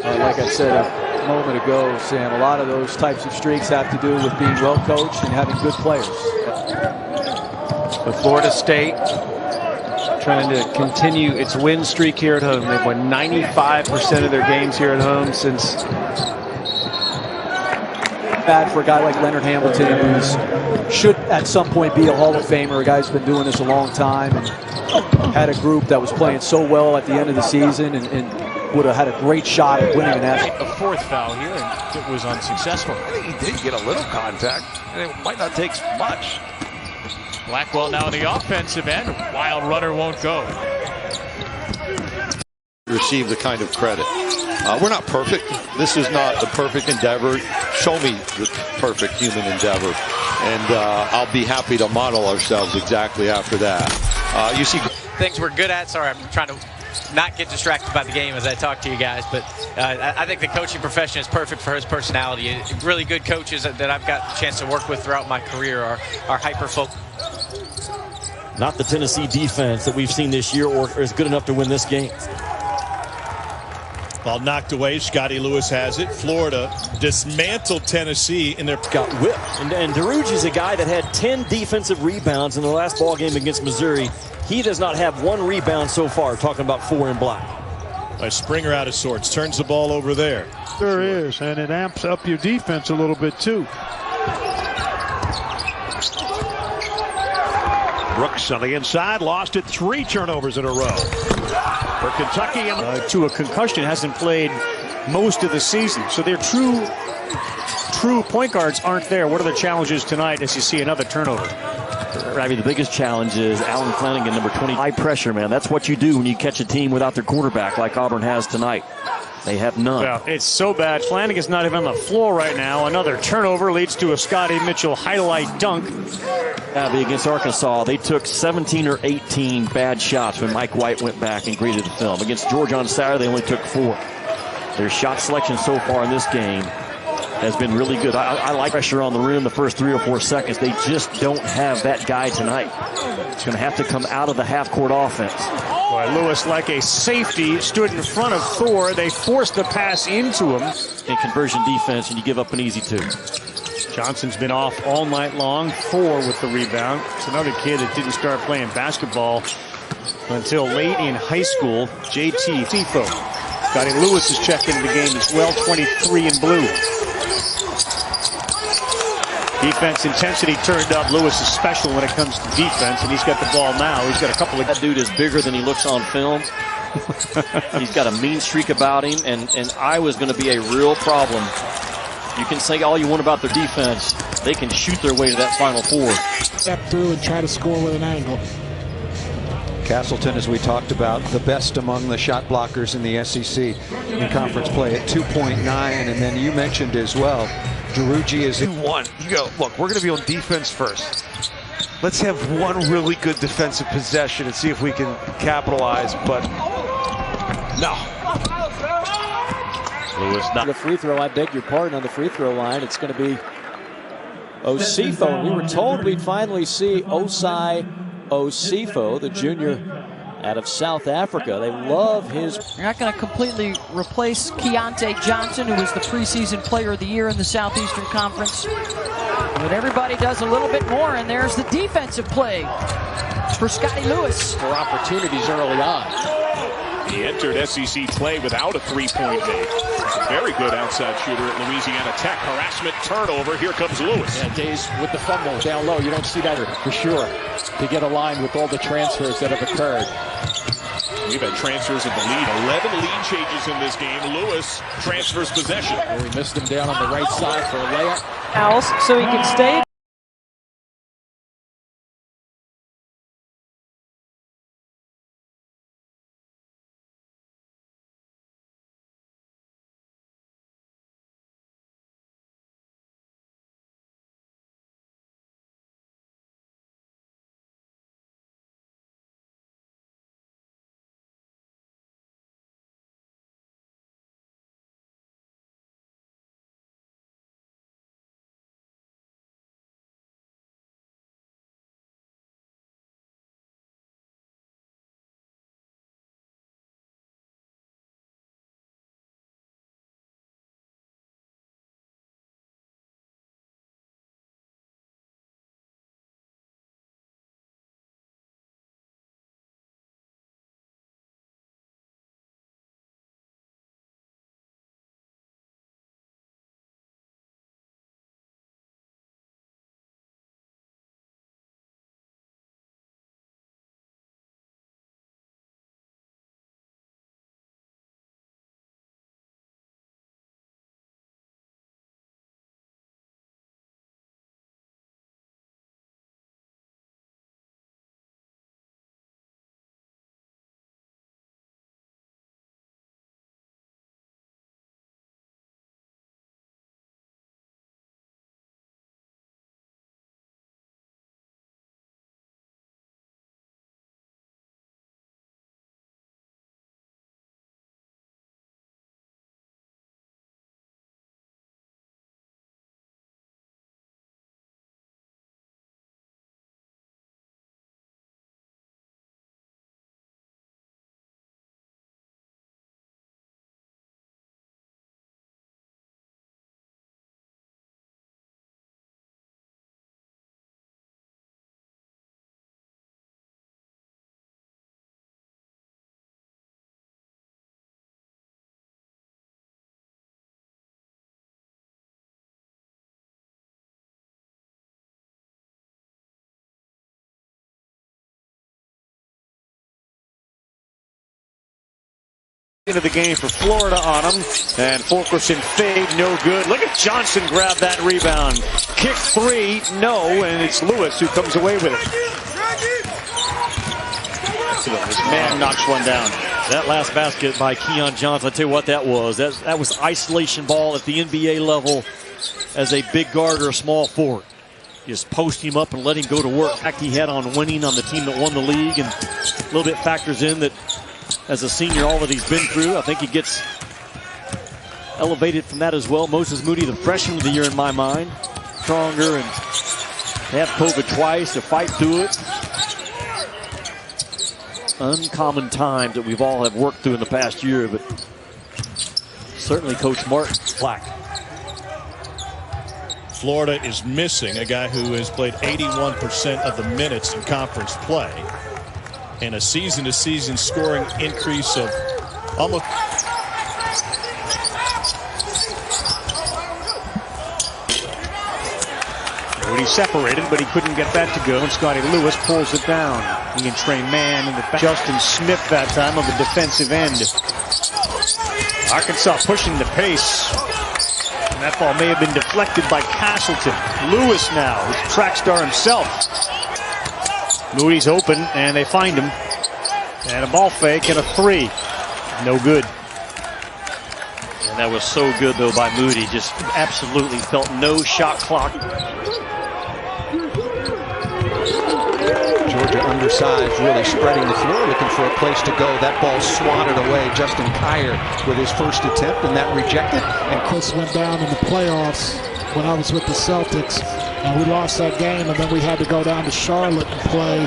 Like I said a moment ago, Sam, a lot of those types of streaks have to do with being well coached and having good players. But Florida State trying to continue its win streak here at home. They've won 95% of their games here at home since. Bad for a guy like Leonard Hamilton, who should at some point be a Hall of Famer. A guy who's been doing this a long time and had a group that was playing so well at the end of the season and would have had a great shot at winning an national. A 4th foul here, and it was unsuccessful. I think he did get a little contact, and it might not take much. Blackwell now on the offensive end. Wild runner won't go. Receive the kind of credit. We're not perfect. This is not a perfect endeavor. Show me the perfect human endeavor. And I'll be happy to model ourselves exactly after that. You see things we're good at. Sorry, I'm trying to not get distracted by the game as I talk to you guys, but I think the coaching profession is perfect for his personality. Really good coaches that I've got a chance to work with throughout my career are hyper-focused. Not the Tennessee defense that we've seen this year or is good enough to win this game. Ball knocked away. Scottie Lewis has it. Florida dismantled Tennessee in their... Got whipped. And Derugi's a guy that had 10 defensive rebounds in the last ball game against Missouri. He does not have 1 rebound so far, talking about 4 in black. Springer out of sorts. Turns the ball over there. There is, and it amps up your defense a little bit, too. Brooks on the inside, lost it 3 turnovers in a row. For Kentucky, to a concussion, hasn't played most of the season. So their true point guards aren't there. What are the challenges tonight as you see another turnover? Ravi, the biggest challenge is Alan Flanagan, number 20. High pressure, man. That's what you do when you catch a team without their quarterback like Auburn has tonight. They have none. Well, it's so bad. Flanagan's not even on the floor right now. Another turnover leads to a Scottie Mitchell highlight dunk. Against Arkansas, they took 17 or 18 bad shots when Mike White went back and graded the film. Against Georgia on Saturday, they only took 4. Their shot selection so far in this game has been really good. I like pressure on the rim the first 3 or 4 seconds. They just don't have that guy tonight. It's going to have to come out of the half-court offense. Boy, Lewis, like a safety, stood in front of Thor. They forced the pass into him. In conversion defense, and you give up an easy 2. Johnson's been off all night long. 4 with the rebound. It's another kid that didn't start playing basketball until late in high school. JT Tifo. Scottie Lewis is checked into the game as well, 23 in blue. Defense intensity turned up. Lewis is special when it comes to defense, and he's got the ball now. He's got a couple of... That dude is bigger than he looks on film. He's got a mean streak about him, and Iowa's going to be a real problem. You can say all you want about their defense. They can shoot their way to that Final Four. Step through and try to score with an angle. Castleton, as we talked about, the best among the shot blockers in the SEC in conference play at 2.9. And then you mentioned as well, Derugi is... 2-1. You go, look, we're going to be on defense first. Let's have one really good defensive possession and see if we can capitalize, but no. Lewis not the free throw. I beg your pardon, on the free throw line. It's going to be Osifo. We were told we'd finally see Osai Osifo, the junior out of South Africa. They love his... You're not going to completely replace Keontae Johnson, who was the preseason player of the year in the Southeastern Conference. But everybody does a little bit more, and there's the defensive play for Scottie Lewis. For opportunities early on. He entered SEC play without a three-point make. He's a very good outside shooter at Louisiana Tech. Harassment turnover. Here comes Lewis. Yeah, Days with the fumble down low. You don't see that for sure. To get aligned with all the transfers that have occurred. We've had transfers in the lead. 11 lead changes in this game. Lewis transfers possession. We missed him down on the right side for a layup. Else, so he can stay into the game for Florida on him. And Fulkerson fade, no good. Look at Johnson grab that rebound. Kick three, no, and it's Lewis who comes away with it. This man knocks one down. That last basket by Keon Johnson, I tell you what that was. That was isolation ball at the NBA level as a big guard or a small forward. Just post him up and let him go to work. The fact he had on winning on the team that won the league, and a little bit factors in that as a senior, all that he's been through. I think he gets elevated from that as well. Moses Moody, the freshman of the year in my mind, stronger and had COVID twice to fight through it. Uncommon times that we've all have worked through in the past year, but certainly Coach Martin flack. Florida is missing a guy who has played 81% of the minutes in conference play, and a season-to-season scoring increase of almost. He separated, but he couldn't get that to go, and Scottie Lewis pulls it down. He can train man in the back. Justin Smith that time on the defensive end. Arkansas pushing the pace. And that ball may have been deflected by Castleton. Lewis now, his track star himself. Moody's open, and they find him. And a ball fake and a three. No good. And that was so good, though, by Moody. Just absolutely felt no shot clock. Georgia undersized, really spreading the floor, looking for a place to go. That ball swatted away. Justin Kier with his first attempt, and that rejected. And Chris went down in the playoffs when I was with the Celtics, and we lost that game, and then we had to go down to Charlotte and play.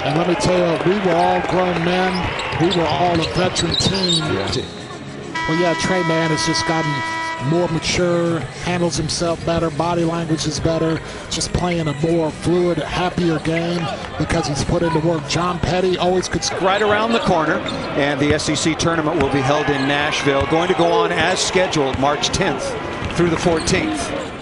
And let me tell you, we were all grown men. We were all a veteran team. Well, yeah, Trey Mann has just gotten more mature, handles himself better, body language is better, just playing a more fluid, happier game because he's put into work. John Petty always could score. Right around the corner, and the SEC tournament will be held in Nashville, going to go on as scheduled March 10th through the 14th.